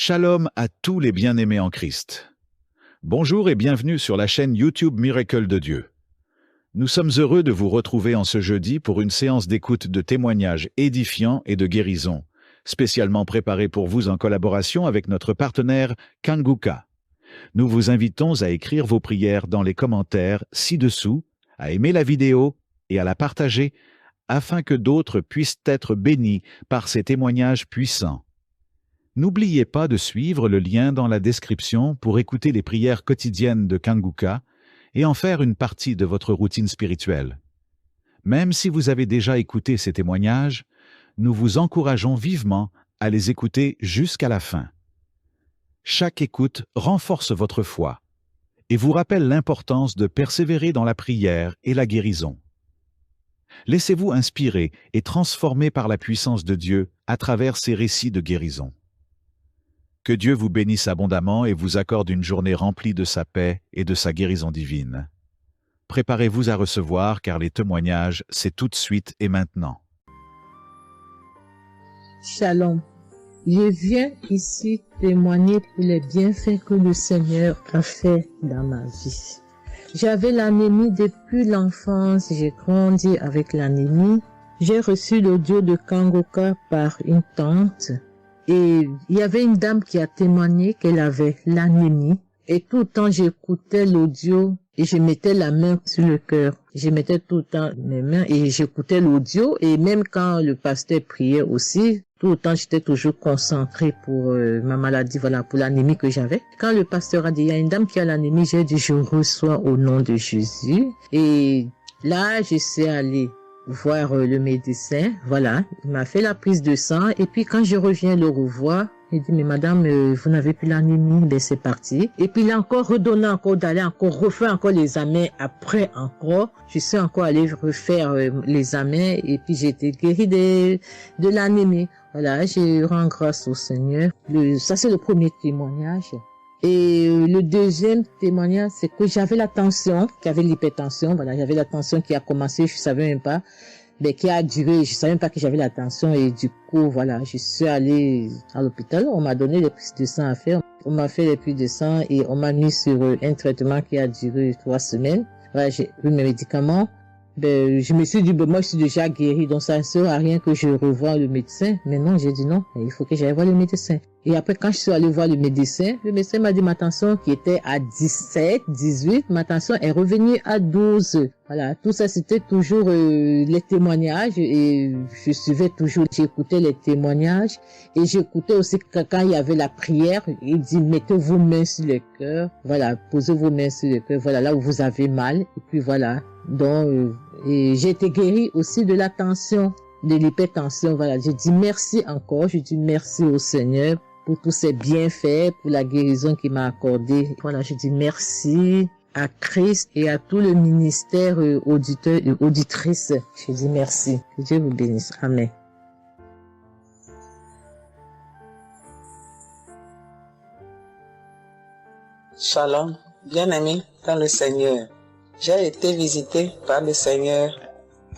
Shalom à tous les bien-aimés en Christ. Bonjour et bienvenue sur la chaîne YouTube Miracle de Dieu. Nous sommes heureux de vous retrouver en ce jeudi pour une séance d'écoute de témoignages édifiants et de guérison, spécialement préparée pour vous en collaboration avec notre partenaire Kanguka. Nous vous invitons à écrire vos prières dans les commentaires ci-dessous, à aimer la vidéo et à la partager afin que d'autres puissent être bénis par ces témoignages puissants. N'oubliez pas de suivre le lien dans la description pour écouter les prières quotidiennes de Kanguka et en faire une partie de votre routine spirituelle. Même si vous avez déjà écouté ces témoignages, nous vous encourageons vivement à les écouter jusqu'à la fin. Chaque écoute renforce votre foi et vous rappelle l'importance de persévérer dans la prière et la guérison. Laissez-vous inspirer et transformer par la puissance de Dieu à travers ces récits de guérison. Que Dieu vous bénisse abondamment et vous accorde une journée remplie de sa paix et de sa guérison divine. Préparez-vous à recevoir car les témoignages, c'est tout de suite et maintenant. Shalom. Je viens ici témoigner pour les bienfaits que le Seigneur a fait dans ma vie. J'avais l'anémie depuis l'enfance, j'ai grandi avec l'anémie. J'ai reçu l'audio de Kanguka par une tante. Et il y avait une dame qui a témoigné qu'elle avait l'anémie. Et tout le temps, j'écoutais l'audio et je mettais la main sur le cœur. Je mettais tout le temps mes mains et j'écoutais l'audio. Et même quand le pasteur priait aussi, tout le temps, j'étais toujours concentrée pour ma maladie, voilà, pour l'anémie que j'avais. Quand le pasteur a dit, il y a une dame qui a l'anémie, j'ai dit, je reçois au nom de Jésus. Et là, je suis allée voir le médecin, voilà, il m'a fait la prise de sang et puis quand je reviens le revoir, il dit mais madame vous n'avez plus l'anémie, ben c'est parti. Et puis il a encore redonné encore d'aller encore refaire encore les examens après encore, je suis encore allée refaire les examens et puis j'ai été guérie de l'anémie. Voilà, je rends grâce au Seigneur. Ça c'est le premier témoignage. Et le deuxième témoignage, c'est que j'avais la tension, j'avais l'hypertension, voilà, j'avais la tension qui a commencé, je savais même pas, mais qui a duré, je savais même pas que j'avais la tension et du coup, voilà, je suis allée à l'hôpital, on m'a donné les prises de sang à faire, on m'a fait les prises de sang et on m'a mis sur un traitement qui a duré 3 semaines. Voilà, j'ai eu mes médicaments. Ben, je me suis dit, ben, moi, je suis déjà guérie, donc ça ne sert à rien que je revoie le médecin. Mais non, j'ai dit non, il faut que j'aille voir le médecin. Et après, quand je suis allée voir le médecin m'a dit ma tension qui était à 17, 18, ma tension est revenue à 12. Voilà, tout ça, c'était toujours les témoignages et je suivais toujours, j'écoutais les témoignages et j'écoutais aussi quand il y avait la prière, il dit, mettez vos mains sur le cœur, voilà, posez vos mains sur le cœur, voilà, là où vous avez mal, et puis voilà. Donc, et j'ai été guérie aussi de la tension, de l'hypertension, voilà. Je dis merci encore, je dis merci au Seigneur pour tous ses bienfaits, pour la guérison qu'il m'a accordée. Voilà, je dis merci à Christ et à tout le ministère auditeur et auditrice. Je dis merci. Que Dieu vous bénisse. Amen. Shalom, bien-aimé dans le Seigneur. J'ai été visité par le Seigneur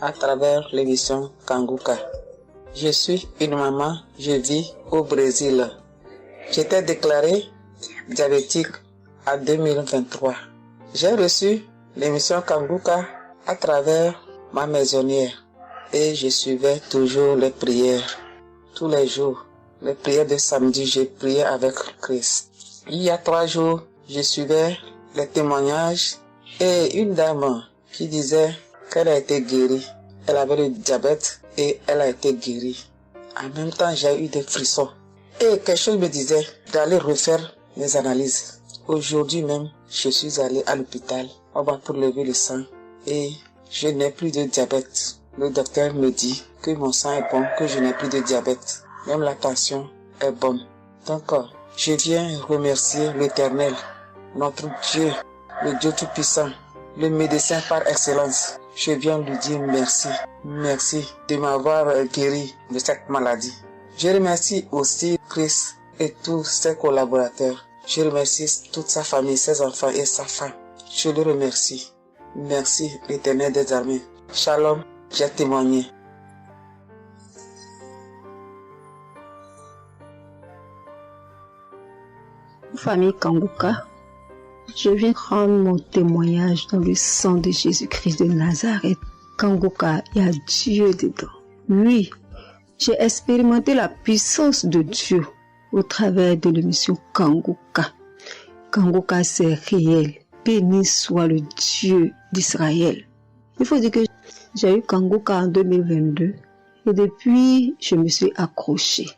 à travers l'émission Kanguka. Je suis une maman, je vis au Brésil. J'étais déclarée diabétique en 2023. J'ai reçu l'émission Kanguka à travers ma maisonnière et je suivais toujours les prières. Tous les jours, les prières de samedi, j'ai prié avec Christ. Il y a 3 jours, je suivais les témoignages et une dame qui disait qu'elle a été guérie. Elle avait le diabète et elle a été guérie. En même temps, j'ai eu des frissons. Et quelque chose me disait d'aller refaire mes analyses. Aujourd'hui même, je suis allé à l'hôpital. On va pour lever le sang et je n'ai plus de diabète. Le docteur me dit que mon sang est bon, que je n'ai plus de diabète. Même la tension est bonne. Donc, je viens remercier l'Éternel, notre Dieu, le Dieu Tout-Puissant, le médecin par excellence. Je viens lui dire merci. Merci de m'avoir guéri de cette maladie. Je remercie aussi Christ et tous ses collaborateurs. Je remercie toute sa famille, ses enfants et sa femme. Je le remercie. Merci l'Éternel des armées. Shalom, j'ai témoigné. Famille Kanguka, je viens rendre mon témoignage dans le sang de Jésus-Christ de Nazareth. Kanguka, il y a Dieu dedans. Oui, j'ai expérimenté la puissance de Dieu au travers de l'émission Kanguka. Kanguka, c'est réel. Béni soit le Dieu d'Israël. Il faut dire que j'ai eu Kanguka en 2022 et depuis, je me suis accrochée.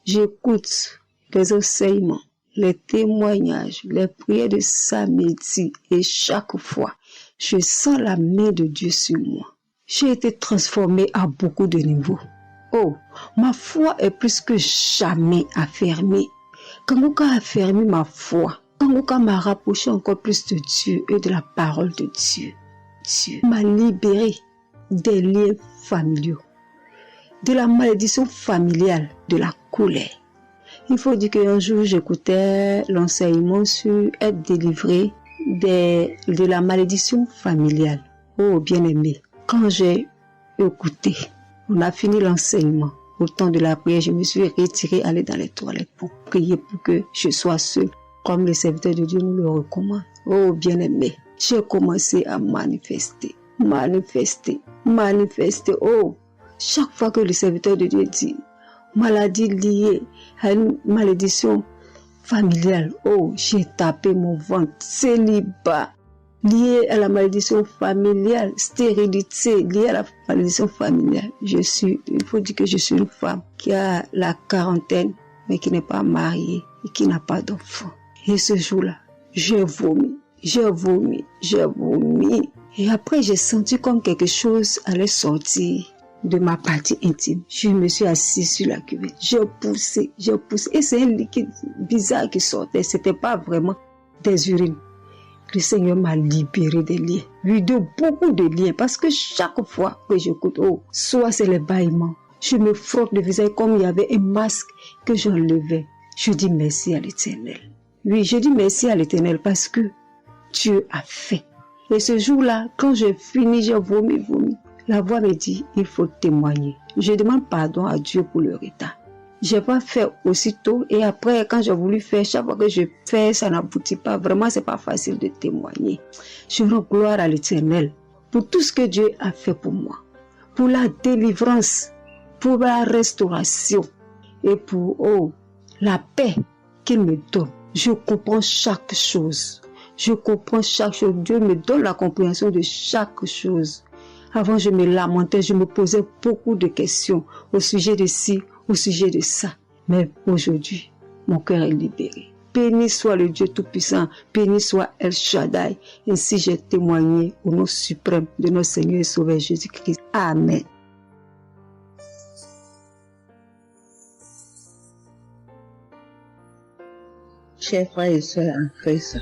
J'écoute les enseignements, les témoignages, les prières de samedi et chaque fois, je sens la main de Dieu sur moi. J'ai été transformée à beaucoup de niveaux. Oh, ma foi est plus que jamais affermie. Kanguka a affermi ma foi. Kanguka m'a rapproché encore plus de Dieu et de la parole de Dieu. Dieu m'a libéré des liens familiaux, de la malédiction familiale, de la colère. Il faut dire qu'un jour, j'écoutais l'enseignement sur être délivré de la malédiction familiale. Oh, bien-aimé, quand j'ai écouté, on a fini l'enseignement. Au temps de la prière, je me suis retirée, aller dans les toilettes pour prier pour que je sois seule, comme le serviteur de Dieu nous le recommande. Oh, bien-aimé, j'ai commencé à manifester. Oh, chaque fois que le serviteur de Dieu dit maladie liée à une malédiction familiale, oh, j'ai tapé mon ventre. Célibat lié à la malédiction familiale, stérilité liée à la malédiction familiale. Il faut dire que je suis une femme qui a la quarantaine, mais qui n'est pas mariée et qui n'a pas d'enfant. Et ce jour-là, j'ai vomi. Et après, j'ai senti comme quelque chose allait sortir de ma partie intime. Je me suis assise sur la cuvette. J'ai poussé. Et c'est un liquide bizarre qui sortait. C'était pas vraiment des urines. Le Seigneur m'a libéré des liens. Oui, de beaucoup de liens. Parce que chaque fois que j'écoute, oh, soit c'est les bâillements. Je me frotte le visage comme il y avait un masque que j'enlevais. Je dis merci à l'Éternel. Oui, je dis merci à l'Éternel parce que Dieu a fait. Et ce jour-là, quand j'ai fini, j'ai vomi. La voix me dit, il faut témoigner. Je demande pardon à Dieu pour le retard. Je n'ai pas fait aussitôt et après, quand j'ai voulu faire, chaque fois que je fais, ça n'aboutit pas. Vraiment, c'est pas facile de témoigner. Je rends gloire à l'Éternel pour tout ce que Dieu a fait pour moi. Pour la délivrance, pour la restauration et pour, la paix qu'il me donne. Je comprends chaque chose. Dieu me donne la compréhension de chaque chose. Avant, je me lamentais, je me posais beaucoup de questions au sujet de ci, au sujet de ça. Mais aujourd'hui, mon cœur est libéré. Béni soit le Dieu Tout-Puissant, béni soit El Shaddai. Ainsi j'ai témoigné au nom suprême de notre Seigneur et Sauveur Jésus-Christ. Amen. Chers frères et sœurs en Christ,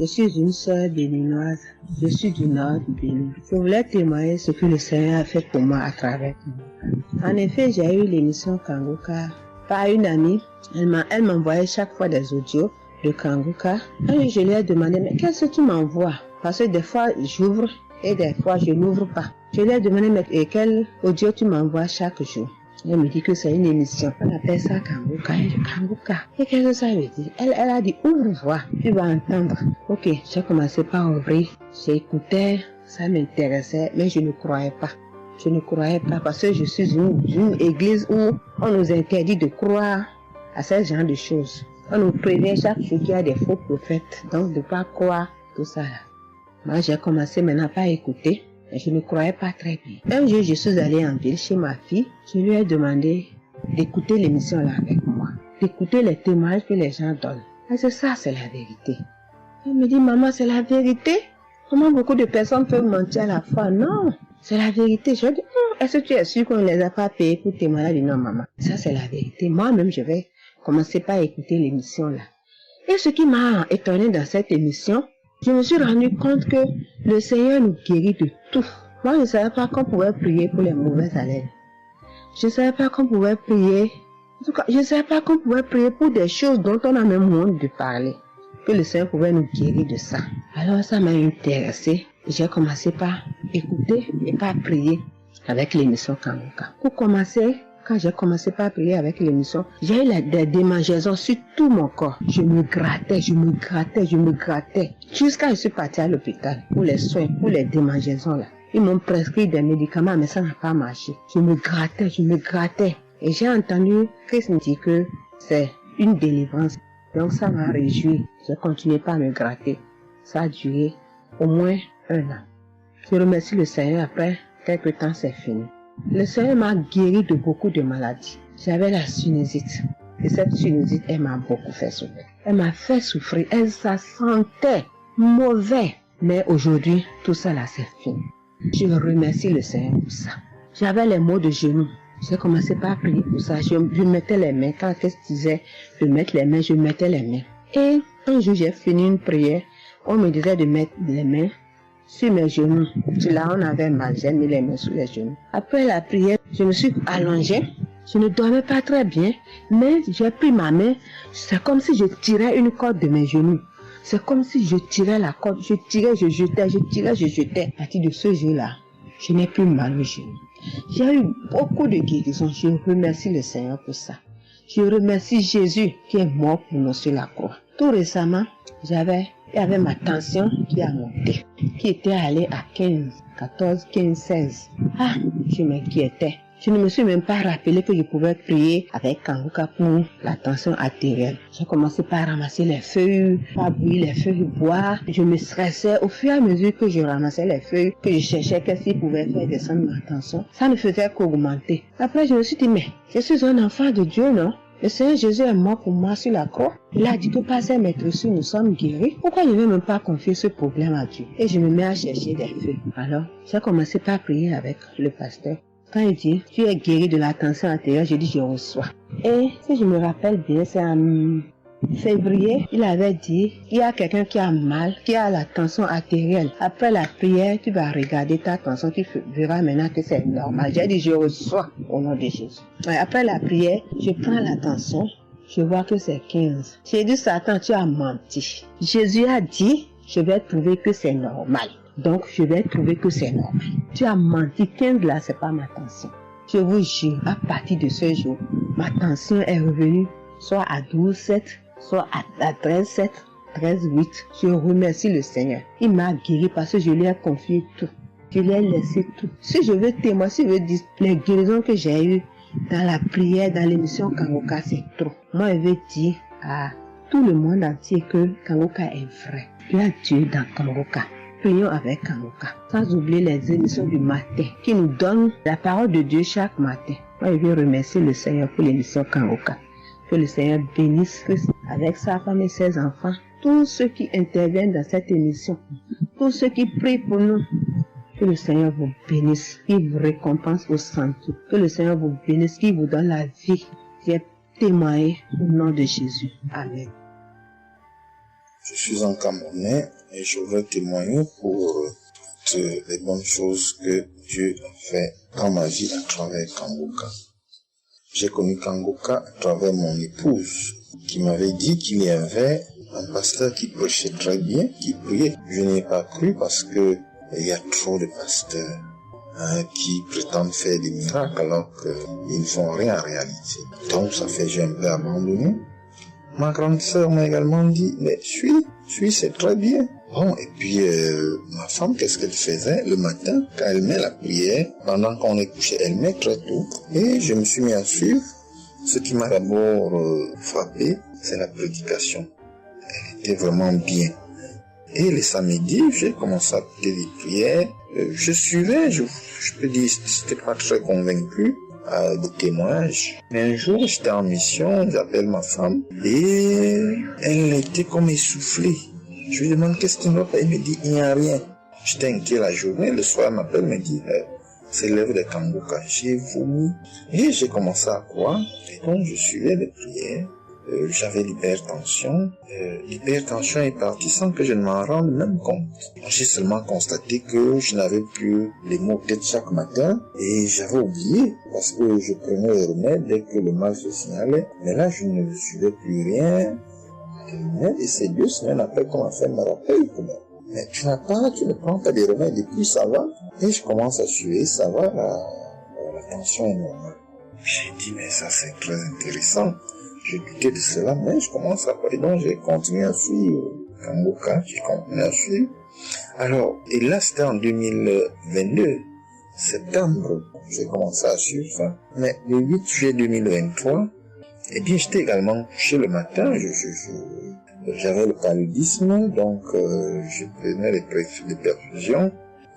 je suis une sœur béninoise, je suis du nord du Bénin. Je voulais témoigner ce que le Seigneur a fait pour moi à travers moi. En effet, j'ai eu l'émission Kanguka par une amie. Elle m'envoyait chaque fois des audios de Kanguka. Et je lui ai demandé, mais qu'est-ce que tu m'envoies? Parce que des fois, j'ouvre et des fois, je n'ouvre pas. Je lui ai demandé, mais quel audio tu m'envoies chaque jour? Elle me dit que c'est une émission. On appelle ça Kanguka. Kanguka. Et qu'est-ce que ça veut dire? Elle a dit, ouvre-voix. Tu vas entendre. Ok, j'ai commencé par ouvrir. J'écoutais, ça m'intéressait, mais je ne croyais pas. Parce que je suis une église où on nous interdit de croire à ce genre de choses. On nous prévient chaque jour qu'il y a des faux prophètes. Donc, de ne pas croire tout ça là. Moi, j'ai commencé maintenant à écouter. Je ne croyais pas très bien. Un jour, je suis allée en ville chez ma fille. Je lui ai demandé d'écouter l'émission là avec moi. D'écouter les témoignages que les gens donnent. Et c'est ça, c'est la vérité. Elle me dit, maman, c'est la vérité? Comment beaucoup de personnes peuvent mentir à la fois? Non, c'est la vérité. Je lui ai dit, est-ce que tu es sûr qu'on ne les a pas payés pour témoigner? Elle dit, non, maman, ça c'est la vérité. Moi-même, je vais commencer par écouter l'émission là. Et ce qui m'a étonné dans cette émission, je me suis rendu compte que le Seigneur nous guérit de tout. Moi, je ne savais pas qu'on pouvait prier pour les mauvaises haleines. Je ne savais pas qu'on pouvait prier. En tout cas, je ne savais pas qu'on pouvait prier pour des choses dont on a même honte de parler. Que le Seigneur pouvait nous guérir de ça. Alors, ça m'a intéressé. J'ai commencé par écouter et par prier avec l'émission Kanguka. Pour commencer quand j'ai commencé par prier avec l'émission, j'ai eu des démangeaisons sur tout mon corps. Je me grattais, jusqu'à je suis partie à l'hôpital pour les soins, pour les démangeaisons là. Ils m'ont prescrit des médicaments, mais ça n'a pas marché. Je me grattais. Et j'ai entendu Christ me dire que c'est une délivrance. Donc ça m'a réjoui. J'ai continué par me gratter. Ça a duré au moins 1 an. Je remercie le Seigneur, après quelques temps c'est fini. Le Seigneur m'a guéri de beaucoup de maladies. J'avais la sinusite. Et cette sinusite, elle m'a beaucoup fait souffrir. Elle m'a fait souffrir. Ça sentait mauvais. Mais aujourd'hui, tout ça là, c'est fini. Je remercie le Seigneur pour ça. J'avais les maux de genoux. J'ai commencé par prier pour ça. Je mettais les mains. Quand Christ disait de mettre les mains, je mettais les mains. Et un jour, j'ai fini une prière. On me disait de mettre les mains sur mes genoux. Là, on avait mal. J'ai mis les mains sur les genoux. Après la prière, je me suis allongée. Je ne dormais pas très bien. Mais j'ai pris ma main. C'est comme si je tirais une corde de mes genoux. C'est comme si je tirais la corde. Je tirais, je jetais. À partir de ce jour-là, je n'ai plus mal aux genoux. J'ai eu beaucoup de guérisons. Je remercie le Seigneur pour ça. Je remercie Jésus qui est mort pour nous sur la croix. Tout récemment, il y avait ma tension qui a monté, qui était allée à 14, 15, 16. Ah, je m'inquiétais. Je ne me suis même pas rappelé que je pouvais prier avec Kanguka pour la tension artérielle. J'ai commencé par ramasser les feuilles, par bouillir les feuilles de bois. Je me stressais au fur et à mesure que je ramassais les feuilles, que je cherchais qu'est-ce qui pouvait faire descendre ma tension. Ça ne faisait qu'augmenter. Après, je me suis dit, mais je suis un enfant de Dieu, non? Le Seigneur Jésus est mort pour moi sur la croix. Il a dit que par ses maîtresses, nous sommes guéris. Pourquoi je ne vais même pas confier ce problème à Dieu? Et je me mets à chercher des feuilles. Alors, j'ai commencé par prier avec le pasteur. Quand il dit, tu es guéri de la tension artérielle, je dis, je reçois. Et si je me rappelle bien, c'est en février, il avait dit, il y a quelqu'un qui a mal, qui a la tension artérielle. Après la prière, tu vas regarder ta tension, tu verras maintenant que c'est normal. J'ai dit, je reçois au nom de Jésus. Et après la prière, je prends la tension, je vois que c'est 15. J'ai dit, Satan, tu as menti. Jésus a dit, je vais trouver que c'est normal. Donc, je vais trouver que c'est normal. Tu as menti, 15 là, c'est pas ma tension. Je vous jure, à partir de ce jour, ma tension est revenue soit à 12,7, soit à 13,7, 13,8. Je remercie le Seigneur. Il m'a guéri parce que je lui ai confié tout. Je lui ai laissé tout. Si je veux témoigner, si je veux dire les guérisons que j'ai eues dans la prière, dans l'émission Kanguka, c'est trop. Moi, je veux dire à tout le monde entier que Kanguka est vrai. Il y a Dieu dans Kanguka. Prions avec Kanguka, sans oublier les émissions du matin qui nous donnent la parole de Dieu chaque matin. Moi, je veux remercier le Seigneur pour l'émission Kanguka. Que le Seigneur bénisse Christ avec sa femme et ses enfants, tous ceux qui interviennent dans cette émission, tous ceux qui prient pour nous. Que le Seigneur vous bénisse, qu'il vous récompense au centre. Que le Seigneur vous bénisse, qu'il vous donne la vie. J'ai témoigné au nom de Jésus. Amen. Je suis un Camerounais et je veux témoigner pour toutes les bonnes choses que Dieu a fait dans ma vie à travers Kanguka. J'ai connu Kanguka à travers mon épouse qui m'avait dit qu'il y avait un pasteur qui prêchait très bien, qui priait. Je n'ai pas cru parce que il y a trop de pasteurs qui prétendent faire des miracles alors qu'ils ne font rien en réalité. Donc ça fait que j'ai un peu abandonné. Ma grande sœur m'a également dit, mais suis, c'est très bien. Bon, et puis ma femme, qu'est-ce qu'elle faisait le matin quand elle met la prière, pendant qu'on est couché, elle met très tôt. Et je me suis mis à suivre. Ce qui m'a d'abord frappé, c'est la prédication. Elle était vraiment bien. Et les samedis, j'ai commencé à écouter des prières. Je suivais, je peux dire, j'étais pas très convaincu de témoignages. Mais un jour, j'étais en mission, j'appelle ma femme, et elle était comme essoufflée. Je lui demande qu'est-ce qui ne va pas, elle me dit, il n'y a rien. J'étais inquiet la journée, le soir, elle m'appelle, me dit, c'est l'œuvre de Kanguka. J'ai vomi, et j'ai commencé à croire, et donc je suivais les prières. J'avais l'hypertension. L'hypertension est partie sans que je ne m'en rende même compte. J'ai seulement constaté que je n'avais plus les maux de tête chaque matin et j'avais oublié parce que je prenais les remèdes dès que le mal se signalait. Mais là, je ne suivais plus rien. Et c'est 2 semaines après qu'on m'a fait me rappeler que mais tu ne prends pas des remèdes et puis ça va. Et je commence à suivre, ça va, la tension est normale. J'ai dit, mais ça c'est très intéressant. J'ai douté de cela, mais je commence à parler. Donc j'ai continué à suivre Kangoka, j'ai continué à suivre. Alors, et là c'était en 2022, septembre, j'ai commencé à suivre ça. Mais le 8 juillet 2023, eh bien j'étais également couché le matin, j'avais le paludisme, donc je prenais les perfusions.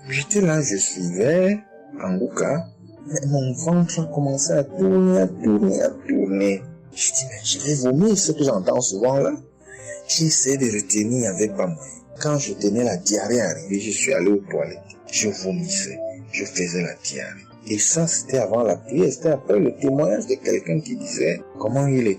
J'étais là, je suivais Kangoka, mais mon ventre a commencé à tourner. Je dis, mais je vais vomir, ce que j'entends souvent là. J'ai essayé de retenir, il n'y avait pas moyen. Quand je tenais la diarrhée arrivée, je suis allé aux toilettes. Je vomissais, je faisais la diarrhée. Et ça, c'était avant la prière, c'était après le témoignage de quelqu'un qui disait comment il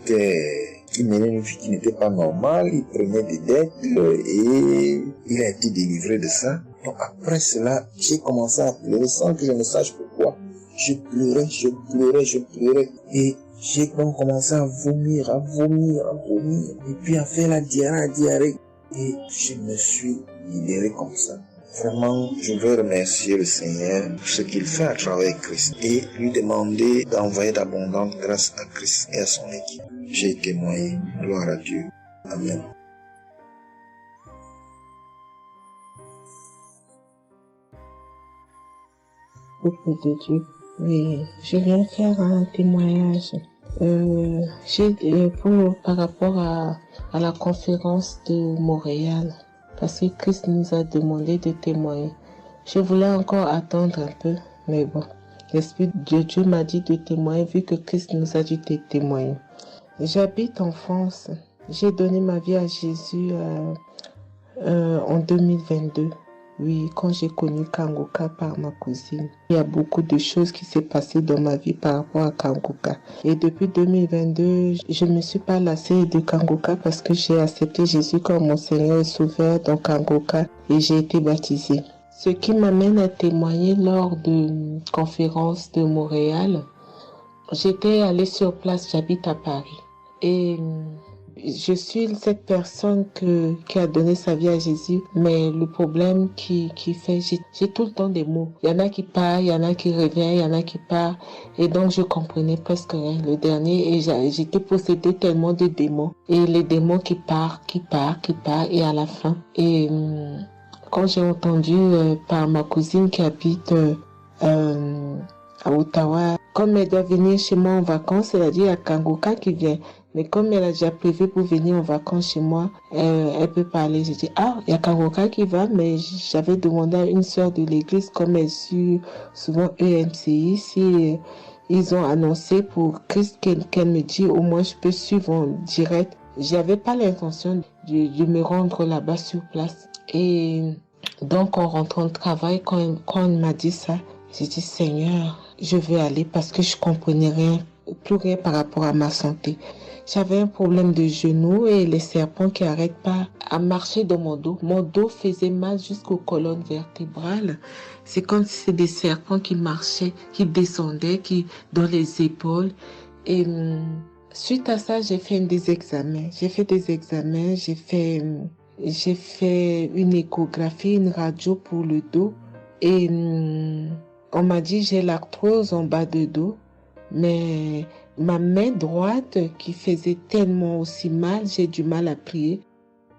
menait une vie qui n'était pas normale, il prenait des dettes et il a été délivré de ça. Donc après cela, j'ai commencé à pleurer sans que je ne sache pourquoi. Je pleurais et j'ai donc commencé à vomir, et puis à faire la diarrhée. Et je me suis libéré comme ça. Vraiment, je veux remercier le Seigneur pour ce qu'il fait à travers Christ et lui demander d'envoyer d'abondantes grâces à Christ et à son équipe. J'ai témoigné. Gloire à Dieu. Amen. Peuple de Dieu. Oui, je viens faire un témoignage. Par rapport à la conférence de Montréal, parce que Christ nous a demandé de témoigner. Je voulais encore attendre un peu, mais bon, l'Esprit de Dieu m'a dit de témoigner vu que Christ nous a dit de témoigner. J'habite en France. J'ai donné ma vie à Jésus en 2022. Oui, quand j'ai connu Kangoka par ma cousine. Il y a beaucoup de choses qui s'est passées dans ma vie par rapport à Kangoka. Et depuis 2022, je ne me suis pas lassée de Kangoka parce que j'ai accepté Jésus comme mon Seigneur et Sauveur dans Kangoka et j'ai été baptisée. Ce qui m'amène à témoigner lors de conférence de Montréal, j'étais allée sur place, j'habite à Paris. Et je suis cette personne qui a donné sa vie à Jésus, mais le problème qui fait, j'ai tout le temps des mots. Il y en a qui partent, il y en a qui reviennent, il y en a qui partent, et donc je comprenais presque rien. Le dernier, et j'étais possédée tellement de démons, et les démons qui partent, et à la fin. Et quand j'ai entendu par ma cousine qui habite à Ottawa, comme elle doit venir chez moi en vacances, elle a dit à Kangoka qui vient. Mais comme elle a déjà prévu pour venir en vacances chez moi, elle peut parler. J'ai dit, il y a Kangoka qui va, mais j'avais demandé à une sœur de l'église, comme elle suit souvent EMCI, si ils ont annoncé pour Christ qu'elle me dit, au moins je peux suivre en direct. J'avais pas l'intention de me rendre là-bas sur place. Et donc, en rentrant au travail, quand elle m'a dit ça, j'ai dit, Seigneur, je vais aller parce que je comprenais plus rien par rapport à ma santé. J'avais un problème de genou et les serpents qui n'arrêtent pas à marcher dans mon dos. Mon dos faisait mal jusqu'aux colonnes vertébrales. C'est comme si c'était des serpents qui marchaient, qui descendaient, dans les épaules. Et suite à ça, j'ai fait des examens. J'ai fait une échographie, une radio pour le dos. Et on m'a dit j'ai l'arthrose en bas de dos. Mais ma main droite qui faisait tellement aussi mal, j'ai du mal à prier.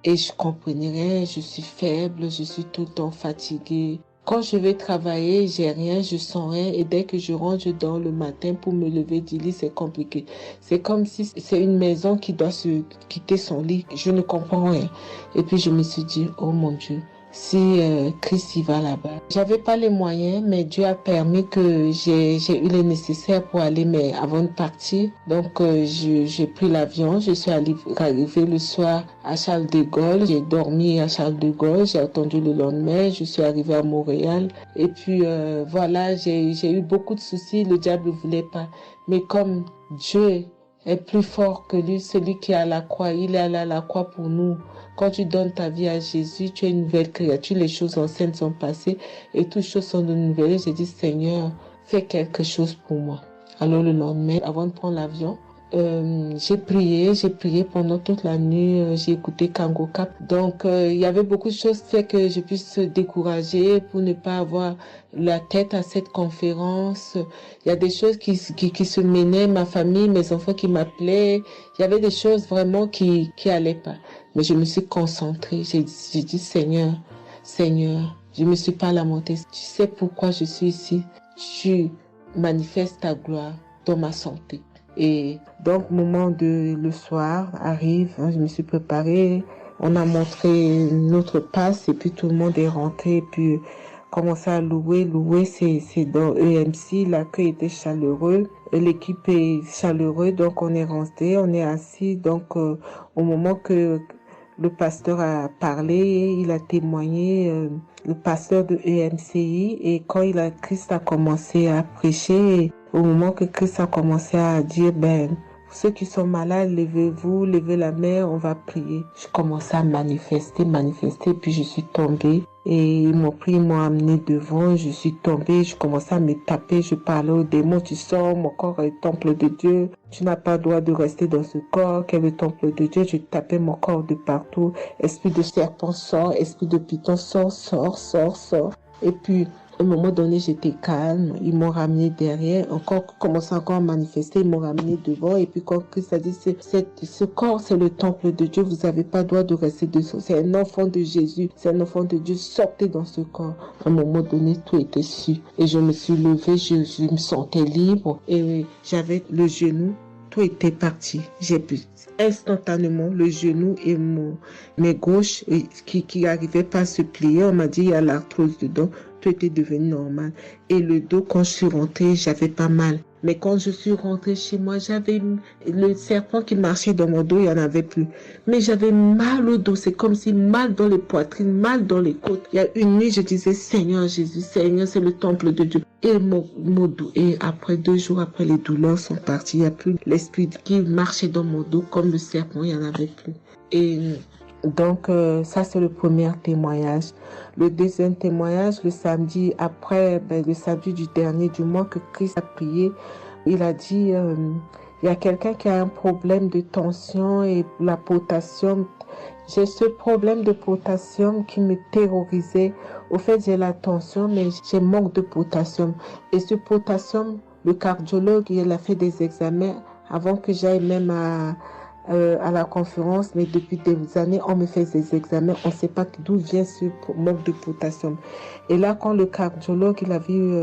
Et je comprenais rien, je suis faible, je suis tout le temps fatiguée. Quand je vais travailler, j'ai rien, je sens rien. Et dès que je rentre, je dors le matin pour me lever du lit, c'est compliqué. C'est comme si c'est une maison qui doit se quitter son lit. Je ne comprends rien. Et puis je me suis dit, oh mon Dieu, si Christ y va là-bas. J'avais pas les moyens, mais Dieu a permis que j'ai eu les nécessaires pour aller, mais avant de partir. Donc j'ai pris l'avion, je suis arrivée le soir à Charles de Gaulle, j'ai dormi à Charles de Gaulle, j'ai attendu le lendemain, je suis arrivée à Montréal. Et puis voilà, j'ai eu beaucoup de soucis, le diable ne voulait pas. Mais comme Dieu est plus fort que lui, celui qui est à la croix, il est allé à la croix pour nous. Quand tu donnes ta vie à Jésus, tu es une nouvelle créature, les choses anciennes sont passées et toutes choses sont de nouvelles. J'ai dit, Seigneur, fais quelque chose pour moi. Alors le lendemain, avant de prendre l'avion, J'ai prié pendant toute la nuit, j'ai écouté Kangoka. Donc, il y avait beaucoup de choses qui fait que je puisse décourager pour ne pas avoir la tête à cette conférence. Il y a des choses qui se menaient, ma famille, mes enfants qui m'appelaient. Il y avait des choses vraiment qui allaient pas. Mais je me suis concentrée. J'ai dit, Seigneur, je me suis pas lamentée. Tu sais pourquoi je suis ici. Tu manifestes ta gloire dans ma santé. Et donc, le soir arrive, je me suis préparée, on a montré notre passe et puis tout le monde est rentré et puis commencé à louer. C'est dans EMC, l'accueil était chaleureux, l'équipe est chaleureuse, donc on est rentré, on est assis. Donc, au moment que le pasteur a parlé, il a témoigné, le pasteur de EMCI, et quand Christ a commencé à prêcher, au moment que Christ a commencé à dire, ceux qui sont malades, levez-vous, levez la main, on va prier. Je commençais à manifester, puis je suis tombée. Et ils m'ont pris, ils m'ont amené devant, je suis tombée, je commençais à me taper, je parlais aux démons, tu sors, mon corps est le temple de Dieu, tu n'as pas le droit de rester dans ce corps, qui est le temple de Dieu, je tapais mon corps de partout, esprit de serpent sort, esprit de python sort. Et puis, à un moment donné, j'étais calme. Ils m'ont ramené derrière. Commencé encore à manifester. Ils m'ont ramené devant. Et puis, quand Christ a dit, ce corps, c'est le temple de Dieu. Vous n'avez pas le droit de rester dessous. C'est un enfant de Jésus. C'est un enfant de Dieu. Sortez dans ce corps. À un moment donné, tout était su. Et je me suis levée. Je me sentais libre. Et j'avais le genou. Tout était parti. J'ai pu instantanément le genou et mes gauches qui n'arrivaient pas à se plier. On m'a dit, il y a l'arthrose dedans. Tout était devenu normal. Et le dos, quand je suis rentrée, j'avais pas mal. Mais quand je suis rentrée chez moi, j'avais le serpent qui marchait dans mon dos, il n'y en avait plus. Mais j'avais mal au dos. C'est comme si mal dans les poitrines, mal dans les côtes. Il y a une nuit, je disais, Seigneur Jésus, Seigneur, c'est le temple de Dieu. Et mon dos. Et après 2 jours après, les douleurs sont parties. Il n'y a plus l'esprit qui marchait dans mon dos comme le serpent, il n'y en avait plus. Et donc, ça, c'est le premier témoignage. Le deuxième témoignage, le samedi après, le samedi du dernier du mois que Christ a prié, il a dit, il y a quelqu'un qui a un problème de tension et la potassium. J'ai ce problème de potassium qui me terrorisait. Au fait, j'ai la tension, mais j'ai manque de potassium. Et ce potassium, le cardiologue, il a fait des examens avant que j'aille même à la conférence, mais depuis des années, on me fait des examens, on ne sait pas d'où vient ce manque de potassium. Et là, quand le cardiologue, il a vu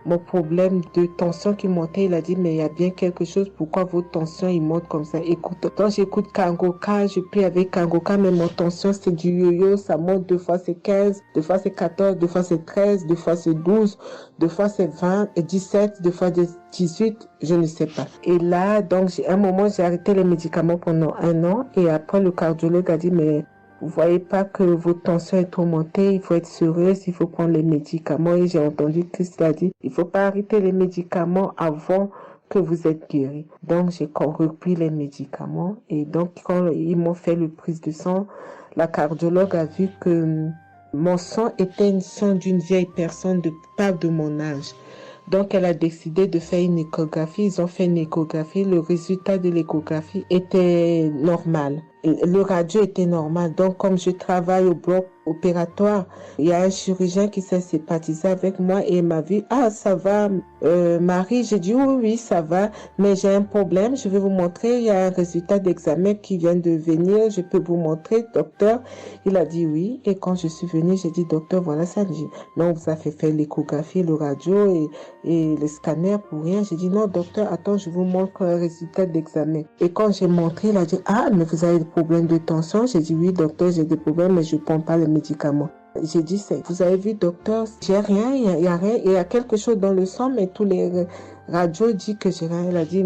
mon problème de tension qui montait, il a dit, mais il y a bien quelque chose, pourquoi vos tensions, ils montent comme ça? Écoute, quand j'écoute Kangoka, je prie avec Kangoka, mais mon tension, c'est du yo-yo, ça monte, 2 fois c'est 15, 2 fois c'est 14, 2 fois c'est 13, 2 fois c'est 12, 2 fois c'est 20, et 17, 2 fois 18, je ne sais pas. Et là, donc, à un moment, j'ai arrêté les médicaments pendant 1 an, et après, le cardiologue a dit, mais vous voyez pas que votre tension est trop montée, il faut être sérieuse, il faut prendre les médicaments. Et j'ai entendu Christ a dit, il faut pas arrêter les médicaments avant que vous êtes guéri. Donc, j'ai repris les médicaments. Et donc, quand ils m'ont fait le prise de sang, la cardiologue a vu que mon sang était une sang d'une vieille personne, pas de mon âge. Donc, elle a décidé de faire une échographie. Ils ont fait une échographie. Le résultat de l'échographie était normal. Le radio était normal. Donc, comme je travaille au bloc opératoire, il y a un chirurgien qui s'est sympathisé avec moi et il m'a vu, ah, ça va, Marie? J'ai dit, oui, ça va, mais j'ai un problème. Je vais vous montrer. Il y a un résultat d'examen qui vient de venir. Je peux vous montrer, docteur. Il a dit oui. Et quand je suis venue, j'ai dit, docteur, voilà ça. J'ai dit, non, vous avez fait l'échographie, le radio et le scanner pour rien. J'ai dit, non, docteur, attends, je vous montre un résultat d'examen. Et quand j'ai montré, il a dit, ah, mais vous avez des problèmes de tension? J'ai dit, oui, docteur, j'ai des problèmes, mais je ne prends pas les médicaments. J'ai dit, vous avez vu, docteur, j'ai rien, il y a rien, il y a quelque chose dans le sang, mais tous les radios disent que j'ai rien. Il a dit,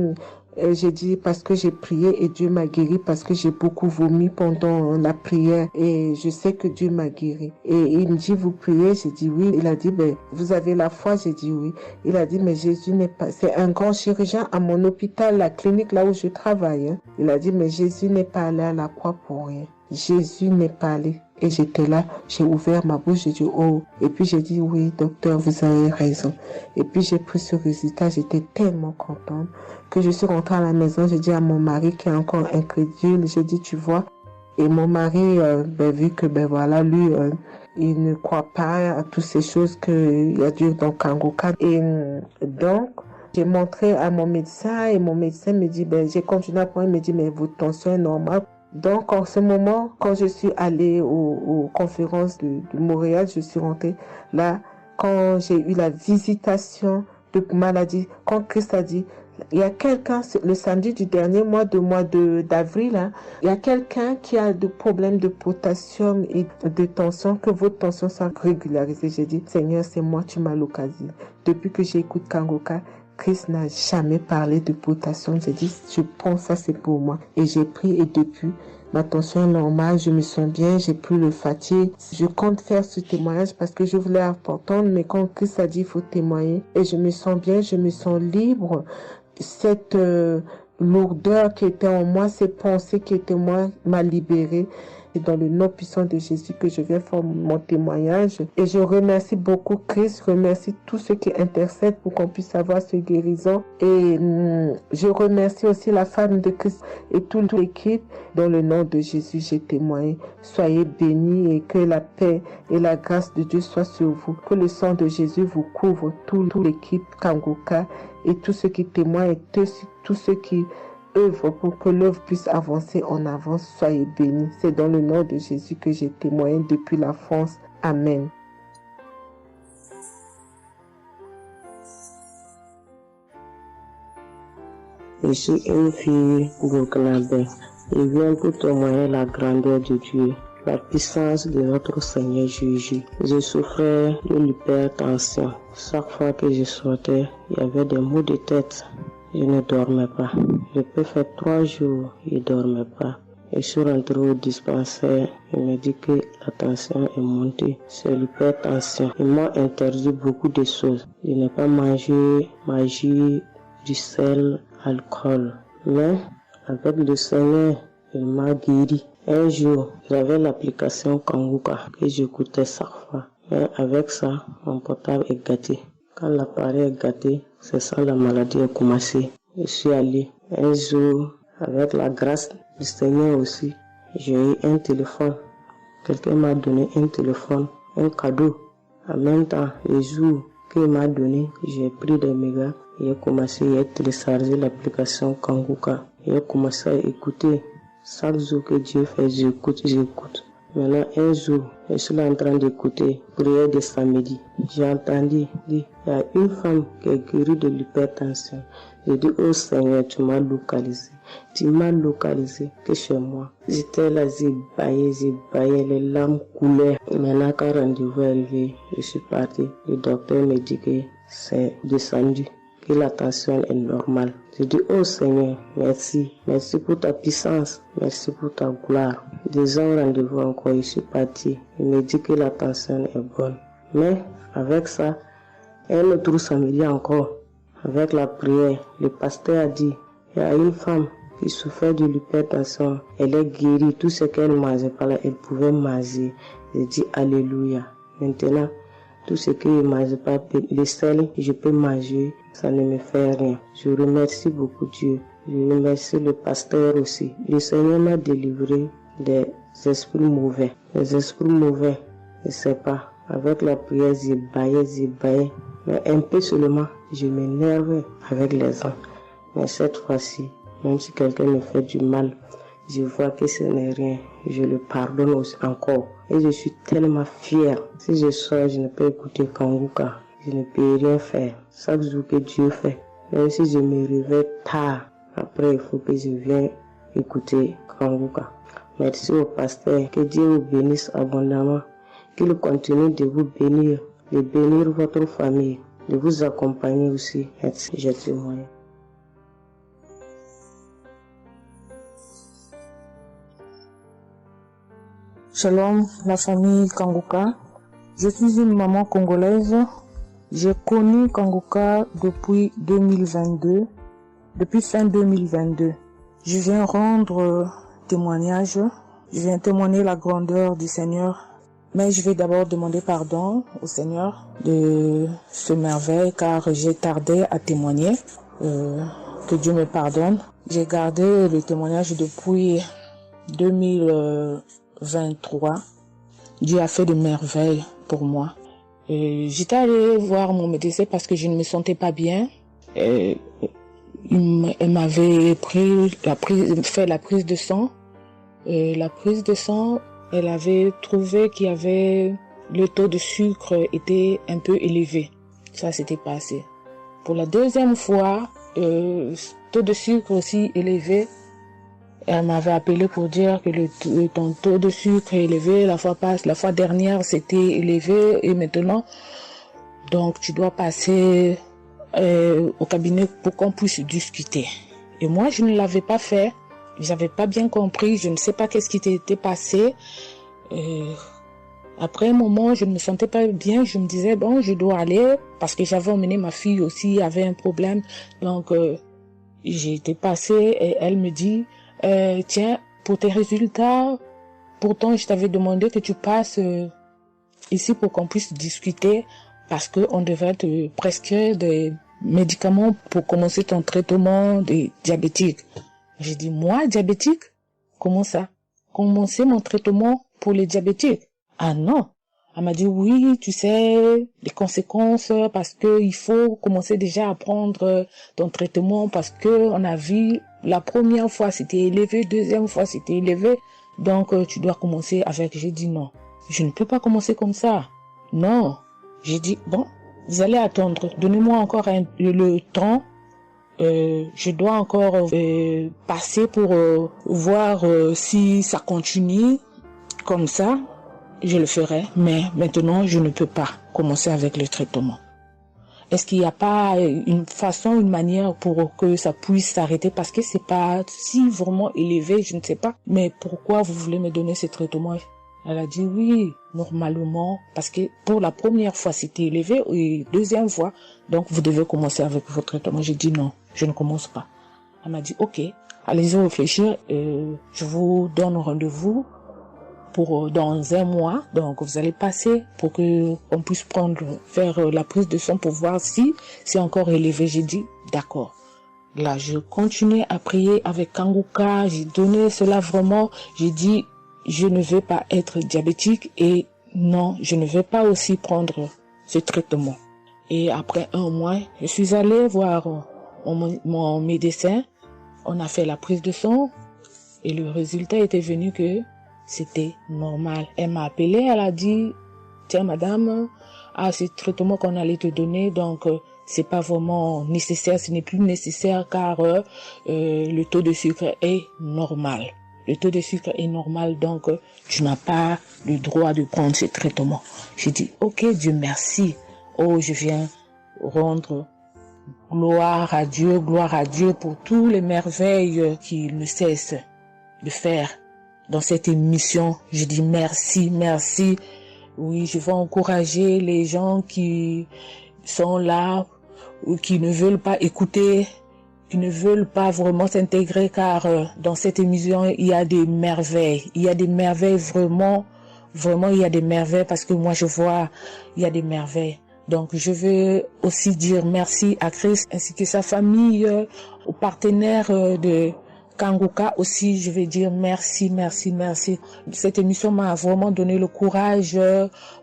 j'ai dit, parce que j'ai prié et Dieu m'a guéri, parce que j'ai beaucoup vomi pendant la prière et je sais que Dieu m'a guéri. Et il me dit, vous priez? J'ai dit oui. Il a dit, vous avez la foi? J'ai dit oui. Il a dit, mais Jésus n'est pas, c'est un grand chirurgien à mon hôpital, la clinique là où je travaille. Il a dit, mais Jésus n'est pas allé à la croix pour rien. Jésus n'est pas allé. Et j'étais là, j'ai ouvert ma bouche, j'ai dit oh. Et puis j'ai dit oui, docteur, vous avez raison. Et puis j'ai pris ce résultat, j'étais tellement contente que je suis rentrée à la maison, j'ai dit à mon mari qui est encore incrédule, j'ai dit tu vois. Et mon mari, vu que voilà, lui, il ne croit pas à toutes ces choses qu'il y a Dieu dans Kangoka. Et donc, j'ai montré à mon médecin et mon médecin me dit, j'ai continué à prendre, il me dit, mais votre tension est normale. Donc, en ce moment, quand je suis allée aux conférences de Montréal, je suis rentrée là, quand j'ai eu la visitation de maladie, quand Christ a dit, il y a quelqu'un, le samedi du dernier mois d'avril, hein, il y a quelqu'un qui a des problèmes de potassium et de tension, que votre tension soit régularisée. J'ai dit, Seigneur, c'est moi, tu m'as localisé. Depuis que j'écoute Kangoka, Christ n'a jamais parlé de potassium. J'ai dit, je pense ça, c'est pour moi. Et j'ai pris, et depuis, ma tension est normale, je me sens bien, j'ai plus le fatigue. Je compte faire ce témoignage parce que je voulais entendre, mais quand Christ a dit, il faut témoigner. Et je me sens bien, je me sens libre. Cette lourdeur qui était en moi, ces pensées qui étaient en moi, m'a libérée. C'est dans le nom puissant de Jésus que je viens faire mon témoignage. Et je remercie beaucoup Christ, je remercie tous ceux qui intercèdent pour qu'on puisse avoir ce guérison. Et je remercie aussi la femme de Christ et toute l'équipe. Dans le nom de Jésus, j'ai témoigné. Soyez bénis et que la paix et la grâce de Dieu soient sur vous. Que le sang de Jésus vous couvre, toute l'équipe Kangoka et tous ceux qui témoignent et tous ceux qui œuvre pour que l'œuvre puisse avancer en avant. Soyez bénis. C'est dans le nom de Jésus que j'ai témoigné depuis la France. Amen. Je suis une fille burkinabé. Je viens pour témoigner la grandeur de Dieu, la puissance de notre Seigneur Jésus. Je souffrais de l'hypertension. Chaque fois que je sortais, il y avait des maux de tête. Je ne dormais pas. Je peux faire 3 jours, je ne dormais pas. Je suis rentré au dispensaire. Il me dit que la tension est montée. C'est l'hypertension. Ils m'ont interdit beaucoup de choses. Je n'ai pas mangé, du sel, alcool. Mais avec le Seigneur, il m'a guéri. Un jour, j'avais l'application Kangoka que j'écoutais chaque fois. Mais avec ça, mon portable est gâté. Quand l'appareil est gâté, c'est ça la maladie a commencé. Je suis allé un jour, avec la grâce du Seigneur aussi, j'ai eu un téléphone. Quelqu'un m'a donné un téléphone, un cadeau. En même temps, le jour qu'il m'a donné, j'ai pris des mégas et j'ai commencé à télécharger l'application Kangoka. J'ai commencé à écouter. Chaque jour que Dieu fait, j'écoute. Maintenant, un jour, je suis là en train d'écouter prière de samedi. J'ai entendu dire, il y a une femme qui est guérie de l'hypertension. J'ai dit, oh Seigneur, tu m'as localisé. Tu m'as localisé que chez moi. J'étais là, j'ai baillé, les larmes coulaient. Maintenant, quand rendez-vous est arrivé, je suis parti. Le docteur me dit que c'est descendu, que la tension est normale. Je dis, oh Seigneur, merci. Merci pour ta puissance. Merci pour ta gloire. Déjà au rendez-vous encore, je suis parti. Il me dit que la tension est bonne. Mais avec ça, un autre samedi encore, avec la prière, le pasteur a dit, il y a une femme qui souffrait de l'hypertension. Elle est guérie. Tout ce qu'elle ne mangeait pas là, elle pouvait manger. J'ai dit, alléluia. Maintenant, tout ce que je ne mange pas, le sel, je peux manger, ça ne me fait rien. Je remercie beaucoup Dieu. Je remercie le pasteur aussi. Le Seigneur m'a délivré des esprits mauvais. Les esprits mauvais, je ne sais pas. Avec la prière, j'ai baillé. Mais un peu seulement, je m'énerve avec les gens. Mais cette fois-ci, même si quelqu'un me fait du mal, je vois que ce n'est rien. Je le pardonne aussi encore. Et je suis tellement fière. Si je sors, je ne peux écouter Kangoka. Je ne peux rien faire. Chaque jour que Dieu fait. Même si je me réveille tard, après il faut que je vienne écouter Kangoka. Merci au pasteur. Que Dieu vous bénisse abondamment. Qu'il continue de vous bénir, de bénir votre famille, de vous accompagner aussi. Merci, je témoigne. Shalom, la famille Kangoka. Je suis une maman congolaise. J'ai connu Kangoka depuis 2022, depuis fin 2022. Je viens rendre témoignage Je viens témoigner la grandeur du Seigneur. Mais je vais d'abord demander pardon au Seigneur de ce merveille car j'ai tardé à témoigner. Que Dieu me pardonne. J'ai gardé le témoignage depuis 2023. Dieu a fait de merveilles pour moi. J'étais allée voir mon médecin parce que je ne me sentais pas bien. Elle m'avait fait la prise de sang. La prise de sang, elle avait trouvé qu'il y avait le taux de sucre était un peu élevé. Ça s'était passé. Pour la deuxième fois, taux de sucre aussi élevé. Elle m'avait appelé pour dire que ton taux de sucre est élevé. La fois dernière, c'était élevé et maintenant, donc tu dois passer au cabinet pour qu'on puisse discuter. Et moi, je ne l'avais pas fait. J'avais pas bien compris. Je ne sais pas qu'est-ce qui était passé. Après un moment, je ne me sentais pas bien. Je me disais, bon, je dois aller parce que j'avais emmené ma fille aussi, avait un problème. Donc, j'ai été passée et elle me dit, tiens, pour tes résultats, pourtant je t'avais demandé que tu passes ici pour qu'on puisse discuter parce qu'on devrait te prescrire des médicaments pour commencer ton traitement de diabétique. J'ai dit, moi, diabétique? Comment ça? Commencer mon traitement pour les diabétiques? Ah non. Elle m'a dit, oui, tu sais, les conséquences, parce que il faut commencer déjà à prendre ton traitement, parce que on a vu, la première fois c'était élevé, deuxième fois c'était élevé, donc tu dois commencer avec. J'ai dit non, je ne peux pas commencer comme ça. Non. J'ai dit, bon, vous allez attendre, donnez-moi encore le temps. Je dois encore passer pour voir si ça continue comme ça. Je le ferai, mais maintenant je ne peux pas commencer avec le traitement. Est-ce qu'il n'y a pas une façon, une manière pour que ça puisse s'arrêter parce que c'est pas si vraiment élevé, je ne sais pas. Mais pourquoi vous voulez me donner ce traitement? Elle a dit oui, normalement, parce que pour la première fois c'était élevé et deuxième fois, donc vous devez commencer avec votre traitement. J'ai dit non, je ne commence pas. Elle m'a dit ok, allez-y réfléchir, je vous donne rendez-vous pour dans un mois, donc vous allez passer pour que on puisse faire la prise de sang pour voir si c'est encore élevé. J'ai dit d'accord. Là, je continuais à prier avec Kanguka, j'ai donné cela vraiment, j'ai dit je ne veux pas être diabétique et non, je ne veux pas aussi prendre ce traitement. Et après un mois, je suis allée voir mon médecin, on a fait la prise de sang et le résultat était venu que c'était normal. Elle m'a appelé, elle a dit, tiens madame, ce traitement qu'on allait te donner, donc c'est pas vraiment nécessaire, ce n'est plus nécessaire car le taux de sucre est normal. Le taux de sucre est normal, donc tu n'as pas le droit de prendre ce traitement. J'ai dit, ok Dieu merci. Oh, je viens rendre gloire à Dieu pour tous les merveilles qu'il ne cesse de faire. Dans cette émission, je dis merci, merci. Oui, je vais encourager les gens qui sont là ou qui ne veulent pas écouter, qui ne veulent pas vraiment s'intégrer car dans cette émission, il y a des merveilles. Il y a des merveilles vraiment, il y a des merveilles parce que moi je vois, il y a des merveilles. Donc je veux aussi dire merci à Christ ainsi que sa famille, aux partenaires de Kanguka aussi, je vais dire merci. Cette émission m'a vraiment donné le courage,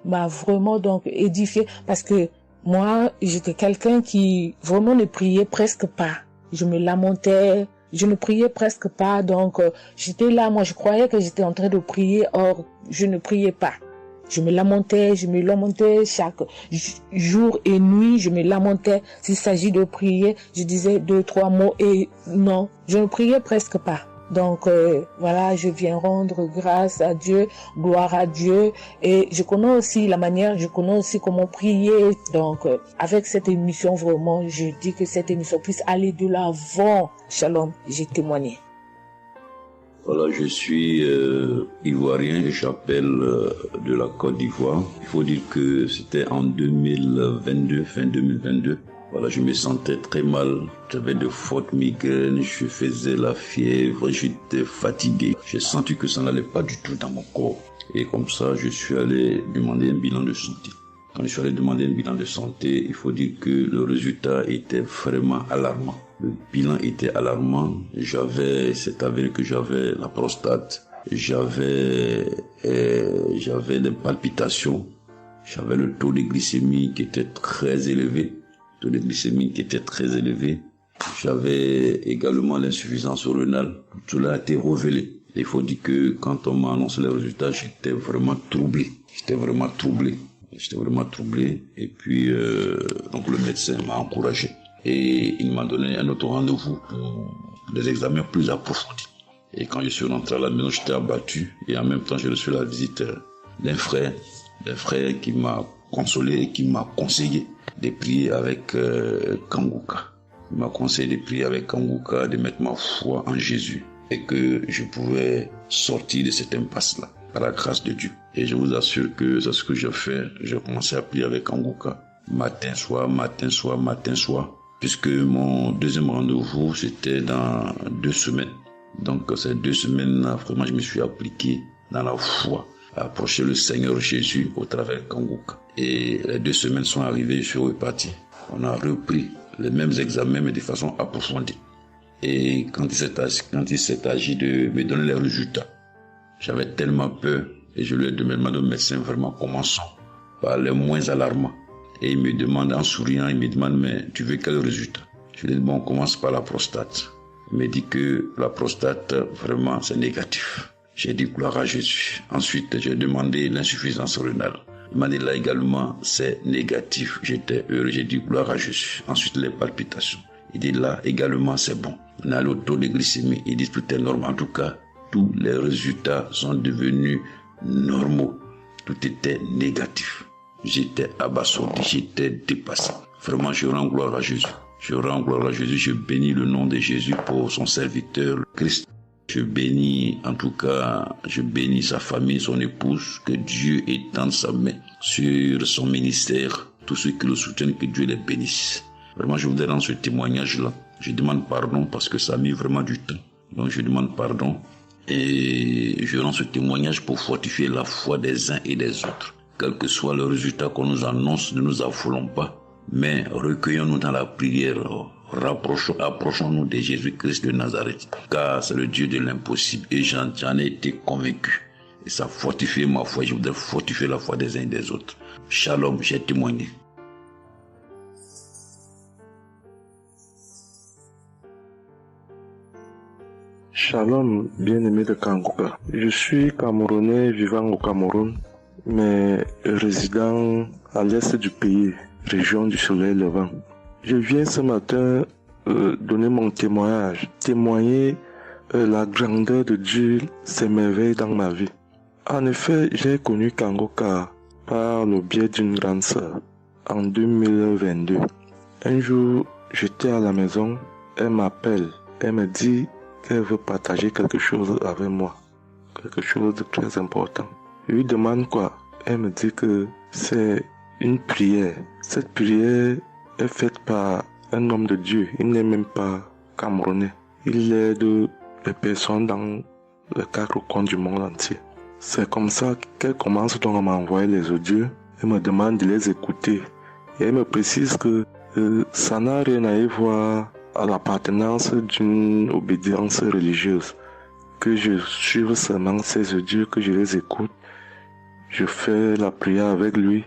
m'a vraiment donc édifié parce que moi, j'étais quelqu'un qui vraiment ne priait presque pas. Je me lamentais, je ne priais presque pas, donc j'étais là, moi je croyais que j'étais en train de prier, or je ne priais pas. Je me lamentais chaque jour et nuit, je me lamentais. S'il s'agit de prier, je disais 2-3 mots et non, je ne priais presque pas. Donc voilà, je viens rendre grâce à Dieu, gloire à Dieu et je connais aussi comment prier. Donc avec cette émission vraiment, je dis que cette émission puisse aller de l'avant. Shalom, j'ai témoigné. Voilà, je suis ivoirien et j'appelle de la Côte d'Ivoire. Il faut dire que c'était en 2022, fin 2022. Voilà, je me sentais très mal. J'avais de fortes migraines, je faisais la fièvre, j'étais fatigué. J'ai senti que ça n'allait pas du tout dans mon corps. Et comme ça, je suis allé demander un bilan de santé. Quand je suis allé demander un bilan de santé, il faut dire que le résultat était vraiment alarmant. Le bilan était alarmant. C'est avéré que j'avais la prostate. J'avais des palpitations. J'avais le taux de glycémie qui était très élevé. J'avais également l'insuffisance rénale. Tout cela a été révélé. Il faut dire que quand on m'a annoncé les résultats, j'étais vraiment troublé. Et puis, donc le médecin m'a encouragé. Et il m'a donné un autre rendez-vous pour des examens plus approfondis. Et quand je suis rentré à la maison, j'étais abattu. Et en même temps, j'ai reçu la visite d'un frère qui m'a consolé et qui m'a conseillé de prier avec Kanguka. Il m'a conseillé de prier avec Kanguka, de mettre ma foi en Jésus et que je pouvais sortir de cette impasse-là par la grâce de Dieu. Et je vous assure que c'est ce que j'ai fait. J'ai commencé à prier avec Kanguka matin, soir, puisque mon deuxième rendez-vous, c'était dans 2 semaines. Donc ces 2 semaines-là, vraiment, je me suis appliqué dans la foi à approcher le Seigneur Jésus au travers de Kanguka. Et les 2 semaines sont arrivées, je suis reparti. On a repris les mêmes examens, mais de façon approfondie. Et quand il s'est agi de me donner les résultats, j'avais tellement peur et je lui ai demandé au médecin, vraiment, commençons par les moins alarmants. Et il me demande en souriant, mais tu veux quel résultat? Je lui ai dit, bon, on commence par la prostate. Il me dit que la prostate, vraiment, c'est négatif. J'ai dit gloire à Jésus. Ensuite, j'ai demandé l'insuffisance rénale. Il m'a dit là également, c'est négatif. J'étais heureux, j'ai dit gloire à Jésus. Ensuite, les palpitations. Il dit là également, c'est bon. On a le taux de glycémie. Il dit tout est normal. En tout cas, tous les résultats sont devenus normaux. Tout était négatif. J'étais abasourdi, j'étais dépassé. Vraiment, je rends gloire à Jésus. Je bénis le nom de Jésus pour son serviteur, le Christ. Je bénis sa famille, son épouse, que Dieu étende sa main sur son ministère. Tous ceux qui le soutiennent, que Dieu les bénisse. Vraiment, je voudrais rendre ce témoignage-là. Je demande pardon parce que ça a mis vraiment du temps. Donc, je demande pardon et je rends ce témoignage pour fortifier la foi des uns et des autres. Quel que soit le résultat qu'on nous annonce, ne nous affolons pas, mais recueillons-nous dans la prière. Approchons-nous de Jésus-Christ de Nazareth, car c'est le Dieu de l'impossible et j'en ai été convaincu. Et ça fortifie ma foi, je voudrais fortifier la foi des uns et des autres. Shalom, j'ai témoigné. Shalom, bien-aimé de Kanguka. Je suis Camerounais vivant au Cameroun, mais résident à l'est du pays, région du soleil levant. Je viens ce matin donner mon témoigner la grandeur de Dieu, ses merveilles dans ma vie. En effet, j'ai connu Kanguka par le biais d'une grande sœur en 2022. Un jour, j'étais à la maison, elle m'appelle, elle me dit qu'elle veut partager quelque chose avec moi, quelque chose de très important. Je lui demande quoi? Elle me dit que c'est une prière. Cette prière est faite par un homme de Dieu. Il n'est même pas camerounais. Il aide les personnes dans les 4 coins du monde entier. C'est comme ça qu'elle commence donc à m'envoyer les audios. Elle me demande de les écouter. Et elle me précise que ça n'a rien à y voir à l'appartenance d'une obédience religieuse. Que je suive seulement ces audios, que je les écoute. Je fais la prière avec lui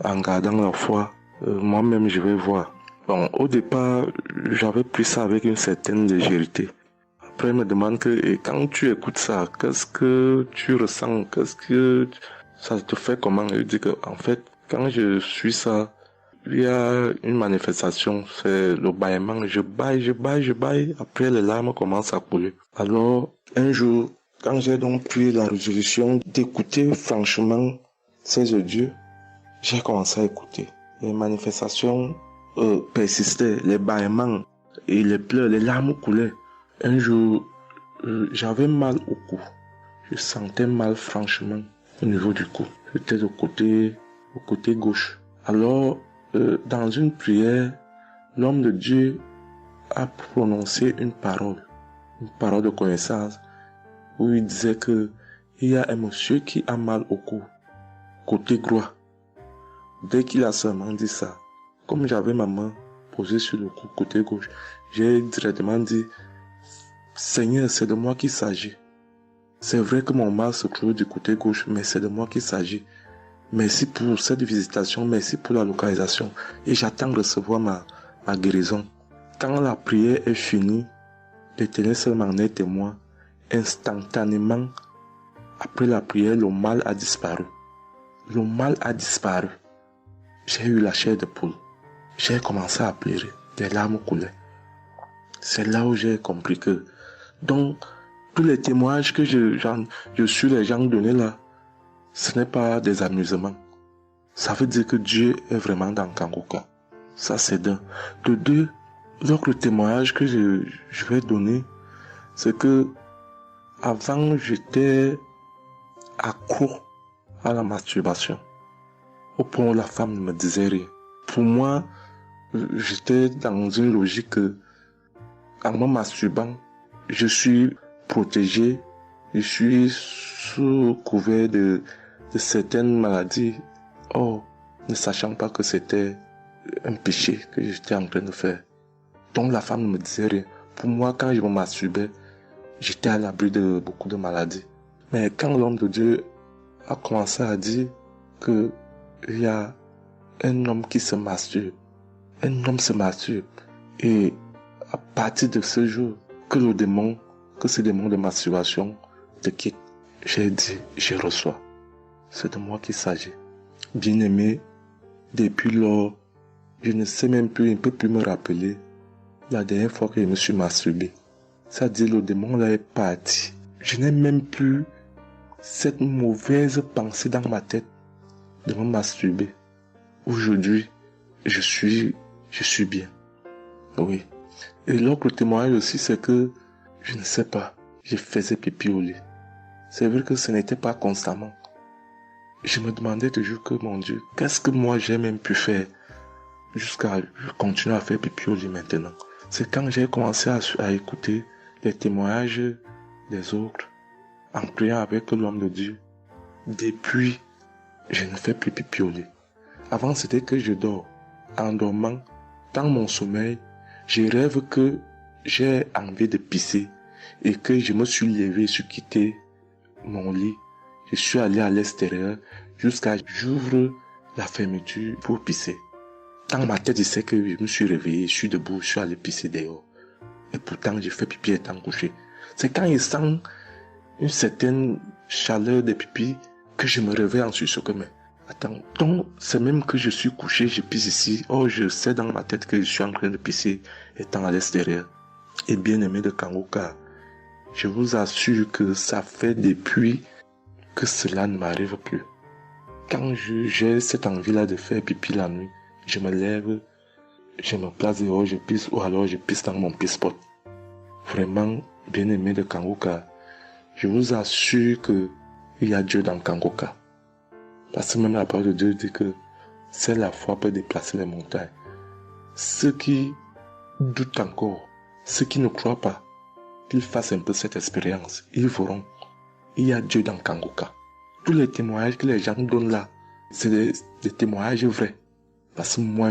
en gardant la foi. Moi-même, je vais voir. Bon, au départ, j'avais pris ça avec une certaine légèreté. Après, il me demande et quand tu écoutes ça, qu'est-ce que tu ressens? Qu'est-ce que ça te fait comment? Je dis que, en fait, quand je suis ça, il y a une manifestation, c'est le bâillement. Je baille. Après, les larmes commencent à couler. Alors, un jour, quand j'ai donc pris la résolution d'écouter franchement ces audios, j'ai commencé à écouter. Les manifestations persistaient, les bâillements et les pleurs, les larmes coulaient. Un jour, j'avais mal au cou. Je sentais mal franchement au niveau du cou. J'étais au côté gauche. Alors, dans une prière, l'homme de Dieu a prononcé une parole de connaissance, où il disait que il y a un monsieur qui a mal au cou, côté droit. Dès qu'il a seulement dit ça, comme j'avais ma main posée sur le cou côté gauche, j'ai directement dit, Seigneur, c'est de moi qu'il s'agit. C'est vrai que mon mal se trouve du côté gauche, mais c'est de moi qu'il s'agit. Merci pour cette visitation, merci pour la localisation. Et j'attends de recevoir ma guérison. Quand la prière est finie, l'Éternel seul m'en est témoin. Instantanément, après la prière, le mal a disparu. Le mal a disparu. J'ai eu la chair de poule. J'ai commencé à pleurer. Des larmes coulaient. C'est là où j'ai compris que, donc, tous les témoignages que je suis les gens donnés là, ce n'est pas des amusements. Ça veut dire que Dieu est vraiment dans Kangoka. Ça c'est d'un. De deux, l'autre témoignage que je vais donner, c'est que avant j'étais accro à la masturbation. Au point où la femme ne me disait rien. Pour moi, j'étais dans une logique que, en me masturbant, je suis protégé, je suis sous couvert de certaines maladies. Oh, ne sachant pas que c'était un péché que j'étais en train de faire. Donc la femme ne me disait rien. Pour moi, quand je me masturbais, j'étais à l'abri de beaucoup de maladies. Mais quand l'homme de Dieu a commencé à dire que il y a un homme qui se masturbe, un homme se masturbe, et à partir de ce jour, que ce démon de masturbation te quitte, j'ai dit, je reçois. C'est de moi qu'il s'agit. Bien-aimé, depuis lors, je ne sais même plus, je ne peux plus me rappeler la dernière fois que je me suis masturbé. C'est-à-dire, le démon là est parti. Je n'ai même plus cette mauvaise pensée dans ma tête de me masturber. Aujourd'hui, je suis bien. Oui. Et l'autre témoignage aussi, c'est que, je ne sais pas, je faisais pipi au lit. C'est vrai que ce n'était pas constamment. Je me demandais toujours que, mon Dieu, qu'est-ce que moi j'ai même pu faire jusqu'à continuer à faire pipi au lit maintenant. C'est quand j'ai commencé à écouter les témoignages des autres, en priant avec l'homme de Dieu. Depuis, je ne fais plus pipi au lit. Avant, c'était que je dors. En dormant, dans mon sommeil, je rêve que j'ai envie de pisser et que je me suis levé, je suis quitté mon lit. Je suis allé à l'extérieur jusqu'à j'ouvre la fermeture pour pisser. Dans ma tête, je sais que je me suis réveillé, je suis debout, je suis allé pisser dehors. Et pourtant, j'ai fait pipi étant couché. C'est quand je sens une certaine chaleur de pipi que je me réveille en sursaut. Mais attends, donc c'est même que je suis couché, je pisse ici. Oh, je sais dans ma tête que je suis en train de pisser étant à l'extérieur. Et bien aimé de Kangoka, je vous assure que ça fait depuis que cela ne m'arrive plus. Quand j'ai cette envie-là de faire pipi la nuit, je me lève, je me place dehors, je pisse, ou alors je pisse dans mon pisse-pot. Vraiment, bien aimé de Kangoka, je vous assure que il y a Dieu dans Kangoka. Parce que même la parole de Dieu dit que c'est la foi peut déplacer les montagnes. Ceux qui doutent encore, ceux qui ne croient pas, qu'ils fassent un peu cette expérience, ils verront. Il y a Dieu dans Kangoka. Tous les témoignages que les gens donnent là, c'est des témoignages vrais. Parce que moi,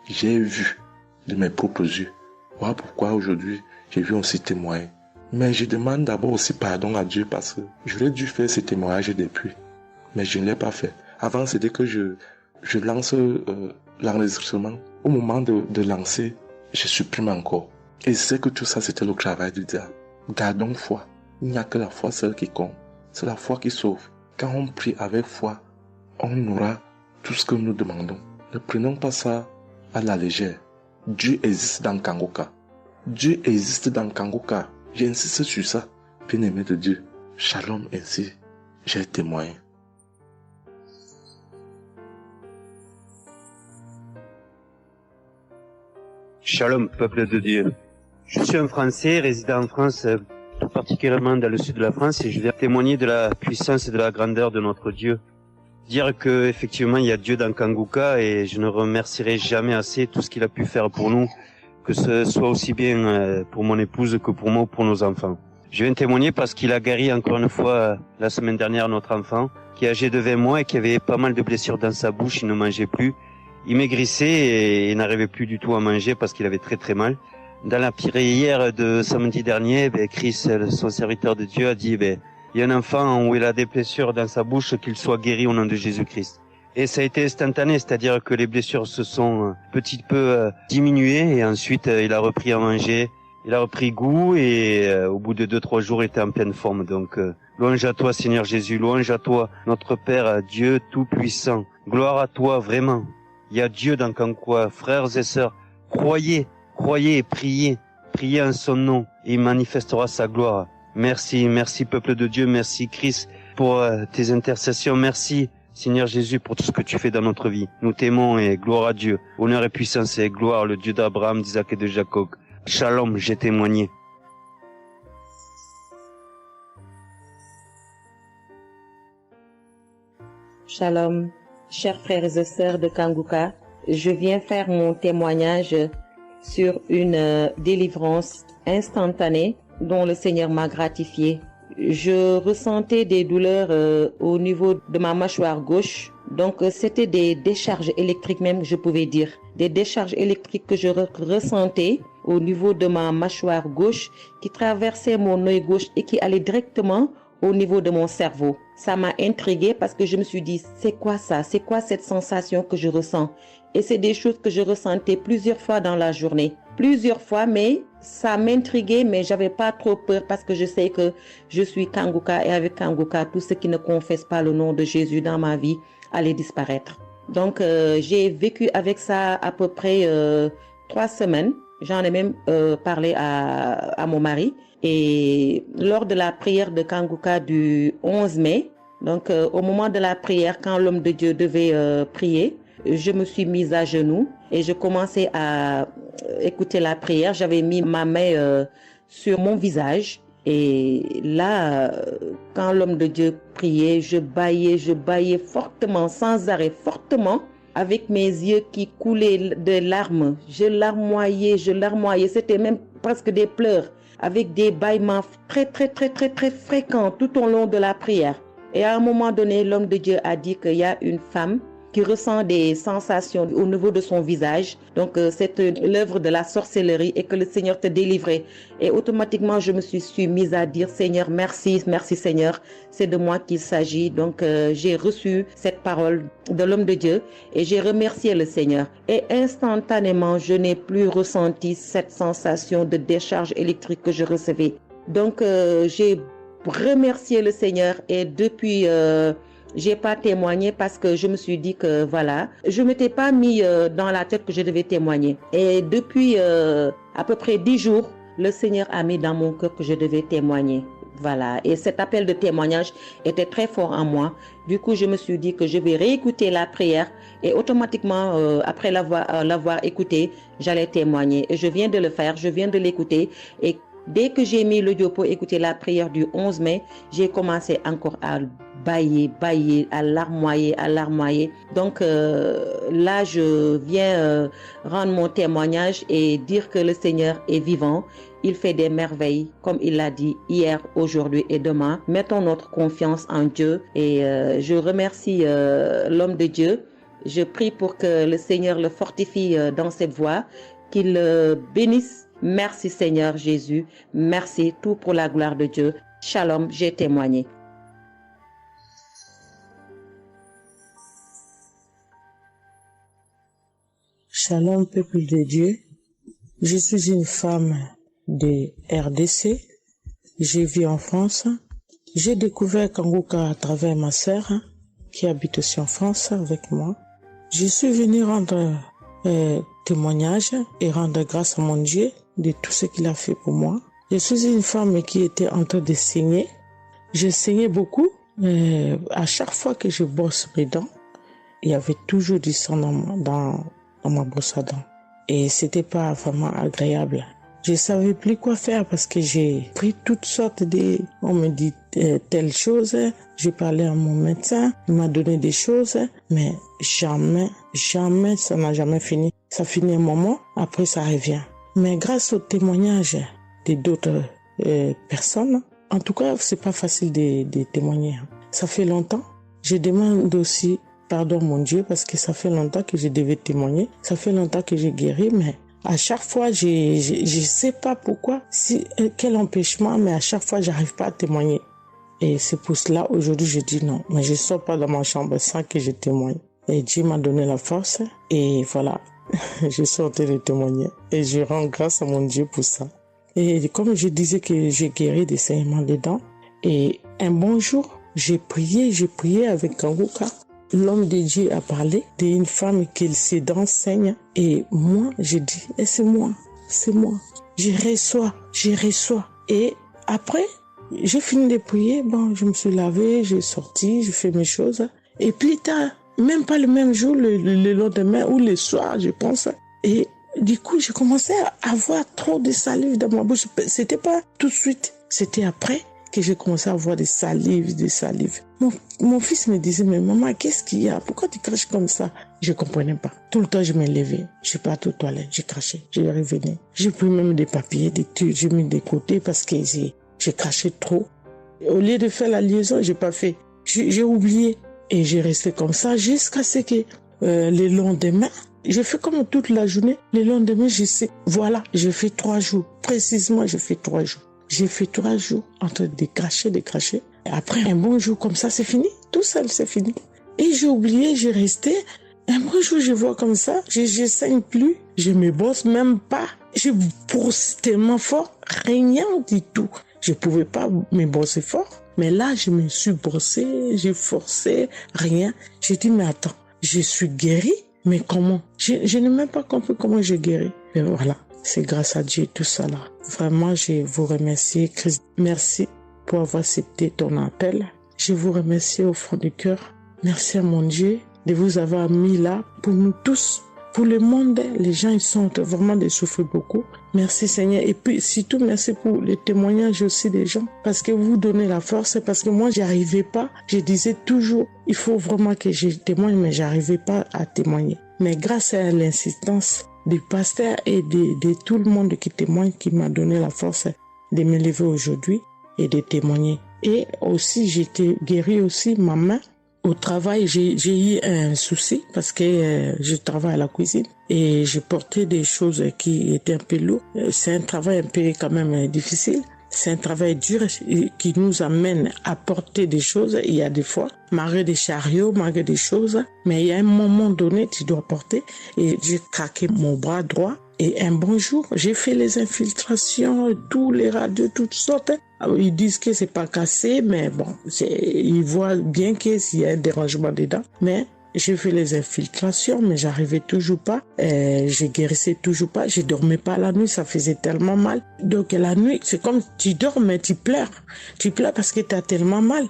j'ai vu de mes propres yeux. Voilà pourquoi aujourd'hui, j'ai vu aussi témoigner. Mais je demande d'abord aussi pardon à Dieu parce que j'aurais dû faire ces témoignages depuis. Mais je ne l'ai pas fait. Avant, c'était que je lance l'enregistrement. Au moment de lancer, je supprime encore. Et je sais que tout ça, c'était le travail du diable. Gardons foi. Il n'y a que la foi seule qui compte. C'est la foi qui sauve. Quand on prie avec foi, on aura tout ce que nous demandons. Ne prenons pas ça à la légère. Dieu existe dans Kangoka. Dieu existe dans Kangoka. J'insiste sur ça. Bien-aimé de Dieu. Shalom ainsi. J'ai témoigné. Shalom, peuple de Dieu. Je suis un Français résidant en France, tout particulièrement dans le sud de la France, et je viens témoigner de la puissance et de la grandeur de notre Dieu. dire que effectivement il y a Dieu dans Kanguka et je ne remercierai jamais assez tout ce qu'il a pu faire pour nous, que ce soit aussi bien pour mon épouse que pour moi ou pour nos enfants. Je viens témoigner parce qu'il a guéri encore une fois la semaine dernière notre enfant qui est âgé de 20 mois et qui avait pas mal de blessures dans sa bouche, il ne mangeait plus, il maigrissait et il n'arrivait plus du tout à manger parce qu'il avait très très mal. Dans la prière de samedi dernier, Chris, son serviteur de Dieu, a dit il y a un enfant où il a des blessures dans sa bouche, qu'il soit guéri au nom de Jésus-Christ. Et ça a été instantané, c'est-à-dire que les blessures se sont petit peu diminuées et ensuite il a repris à manger, il a repris goût et au bout de 2-3 jours il était en pleine forme. Donc louange à toi Seigneur Jésus, louange à toi notre Père, Dieu Tout-Puissant. Gloire à toi vraiment. Il y a Dieu dans Kanguka, frères et sœurs, croyez et priez en son nom et il manifestera sa gloire. Merci peuple de Dieu, merci Christ pour tes intercessions, merci Seigneur Jésus pour tout ce que tu fais dans notre vie. Nous t'aimons et gloire à Dieu, honneur et puissance et gloire, le Dieu d'Abraham, d'Isaac et de Jacob. Shalom, j'ai témoigné. Shalom, chers frères et sœurs de Kanguka, je viens faire mon témoignage sur une délivrance instantanée dont le Seigneur m'a gratifié. Je ressentais des douleurs au niveau de ma mâchoire gauche. Donc c'était des décharges électriques même, je pouvais dire. Des décharges électriques que je ressentais au niveau de ma mâchoire gauche qui traversaient mon œil gauche et qui allaient directement au niveau de mon cerveau. Ça m'a intriguée parce que je me suis dit, c'est quoi ça? C'est quoi cette sensation que je ressens? Et c'est des choses que je ressentais plusieurs fois dans la journée. Plusieurs fois, mais ça m'intriguait, mais j'avais pas trop peur parce que je sais que je suis Kanguka et avec Kanguka, tout ce qui ne confesse pas le nom de Jésus dans ma vie allait disparaître. Donc, j'ai vécu avec ça à peu près 3 semaines. J'en ai même parlé à mon mari. Et lors de la prière de Kanguka du 11 mai, donc au moment de la prière, quand l'homme de Dieu devait prier, je me suis mise à genoux et je commençais à écouter la prière. J'avais mis ma main sur mon visage et là, quand l'homme de Dieu priait, je bâillais fortement, sans arrêt, fortement, avec mes yeux qui coulaient de larmes. Je larmoyais, c'était même presque des pleurs, avec des bâillements très fréquents tout au long de la prière. Et à un moment donné, l'homme de Dieu a dit qu'il y a une femme qui ressent des sensations au niveau de son visage. Donc c'est l'œuvre de la sorcellerie et que le Seigneur te délivrait. Et automatiquement, je me suis mise à dire, Seigneur, merci Seigneur, c'est de moi qu'il s'agit. Donc j'ai reçu cette parole de l'homme de Dieu et j'ai remercié le Seigneur. Et instantanément, je n'ai plus ressenti cette sensation de décharge électrique que je recevais. Donc j'ai remercié le Seigneur et depuis... j'ai pas témoigné parce que je me suis dit que voilà, je m'étais pas mis dans la tête que je devais témoigner. Et depuis à peu près 10 jours, le Seigneur a mis dans mon cœur que je devais témoigner. Voilà. Et cet appel de témoignage était très fort en moi. Du coup, je me suis dit que je vais réécouter la prière et automatiquement, après l'avoir écouté, j'allais témoigner. Et je viens de le faire, je viens de l'écouter et dès que j'ai mis l'audio pour écouter la prière du 11 mai, j'ai commencé encore à bâiller, à larmoyer. Donc là, je viens rendre mon témoignage et dire que le Seigneur est vivant. Il fait des merveilles, comme il l'a dit hier, aujourd'hui et demain. Mettons notre confiance en Dieu et je remercie l'homme de Dieu. Je prie pour que le Seigneur le fortifie dans cette voie, qu'il le bénisse. Merci Seigneur Jésus, merci tout pour la gloire de Dieu. Shalom, j'ai témoigné. Shalom peuple de Dieu, je suis une femme de RDC, je vis en France. J'ai découvert Kanguka à travers ma sœur qui habite aussi en France avec moi. Je suis venue rendre témoignage et rendre grâce à mon Dieu de tout ce qu'il a fait pour moi. Je suis une femme qui était en train de saigner. Je saignais beaucoup. À chaque fois que je brosse mes dents, il y avait toujours du sang dans ma brosse à dents. Et c'était pas vraiment agréable. Je savais plus quoi faire parce que j'ai pris toutes sortes de... On me dit telle chose, j'ai parlé à mon médecin, il m'a donné des choses, mais jamais, ça n'a jamais fini. Ça finit un moment, après ça revient. Mais grâce au témoignage d'autres personnes, en tout cas, c'est pas facile de témoigner. Ça fait longtemps. Je demande aussi pardon mon Dieu parce que ça fait longtemps que je devais témoigner. Ça fait longtemps que j'ai guéri, mais à chaque fois, je sais pas pourquoi, quel empêchement, mais à chaque fois, j'arrive pas à témoigner. Et c'est pour cela, aujourd'hui, je dis non. Mais je sors pas de ma chambre sans que je témoigne. Et Dieu m'a donné la force. Et voilà, je suis en train de témoigner. Et je rends grâce à mon Dieu pour ça. Et comme je disais que j'ai guéri des saignements des dents. Et un bon jour, j'ai prié avec Kanguka. L'homme de Dieu a parlé d'une femme qui ses dents saignent. Et moi, j'ai dit, c'est moi. Je reçois. Et après, j'ai fini de prier. Bon, je me suis lavé, j'ai sorti, j'ai fait mes choses. Et plus tard, même pas le même jour, le lendemain ou le soir, je pense. Et du coup, j'ai commencé à avoir trop de salive dans ma bouche. C'était pas tout de suite, c'était après que j'ai commencé à avoir des salives. Mon fils me disait, mais maman, qu'est-ce qu'il y a? Pourquoi tu craches comme ça? Je comprenais pas. Tout le temps, je me levais. Je suis partie aux toilettes, j'ai craché, je revenais. J'ai pris même des papiers, des trucs, j'ai mis de côté parce que j'ai craché trop. Au lieu de faire la liaison, j'ai pas fait. J'ai oublié. Et j'ai resté comme ça jusqu'à ce que le lendemain, j'ai fait comme toute la journée. Le lendemain, je sais, voilà, j'ai fait 3 jours. Précisément, j'ai fait 3 jours. J'ai fait 3 jours en train de cracher. Et après, un bon jour comme ça, c'est fini. Tout seul, c'est fini. Et j'ai oublié, j'ai resté. Un bon jour, je vois comme ça, je saigne plus. Je me bosse même pas. Je brosse tellement fort, rien du tout. Je pouvais pas me bosser fort. Mais là, je me suis brossé, j'ai forcé, rien. J'ai dit, mais attends, je suis guérie, mais comment? Je n'ai même pas compris comment j'ai guéri. Mais voilà, c'est grâce à Dieu tout ça là. Vraiment, je vous remercie, Christ. Merci pour avoir accepté ton appel. Je vous remercie au fond du cœur. Merci à mon Dieu de vous avoir mis là pour nous tous. Pour le monde, les gens, ils sont vraiment de souffrir beaucoup. Merci Seigneur. Et puis, surtout, merci pour les témoignages aussi des gens. Parce que vous donnez la force. Parce que moi, j'arrivais pas. Je disais toujours, il faut vraiment que je témoigne, mais j'arrivais pas à témoigner. Mais grâce à l'insistance du pasteur et de tout le monde qui témoigne, qui m'a donné la force de me lever aujourd'hui et de témoigner. Et aussi, j'étais guérie aussi, ma main. Au travail, j'ai eu un souci parce que je travaille à la cuisine et j'ai porté des choses qui étaient un peu lourdes. C'est un travail un peu quand même difficile. C'est un travail dur qui nous amène à porter des choses. Il y a des fois, malgré des chariots, malgré des choses, mais il y a un moment donné, tu dois porter. Et j'ai craqué mon bras droit. Et un bon jour, j'ai fait les infiltrations, tous les radios, toutes sortes. Ils disent que c'est pas cassé, mais bon, ils voient bien qu'il y a un dérangement dedans. Mais j'ai fait les infiltrations, mais j'arrivais toujours pas. Je guérissais toujours pas. Je dormais pas la nuit, ça faisait tellement mal. Donc la nuit, c'est comme tu dors, mais tu pleures. Tu pleures parce que tu as tellement mal.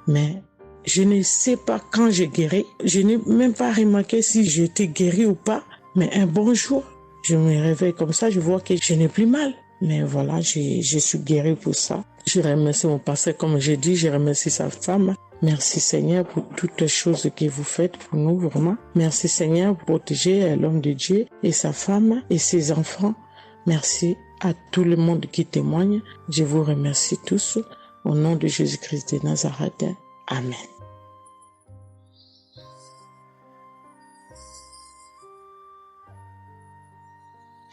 Mais je ne sais pas quand j'ai guéri. Je n'ai même pas remarqué si j'étais guéri ou pas. Mais un bon jour, je me réveille comme ça, je vois que je n'ai plus mal. Mais voilà, je suis guérie pour ça. Je remercie mon pasteur, comme j'ai dit, je remercie sa femme. Merci Seigneur pour toutes les choses que vous faites pour nous, vraiment. Merci Seigneur pour protéger l'homme de Dieu et sa femme et ses enfants. Merci à tout le monde qui témoigne. Je vous remercie tous. Au nom de Jésus-Christ de Nazareth. Amen.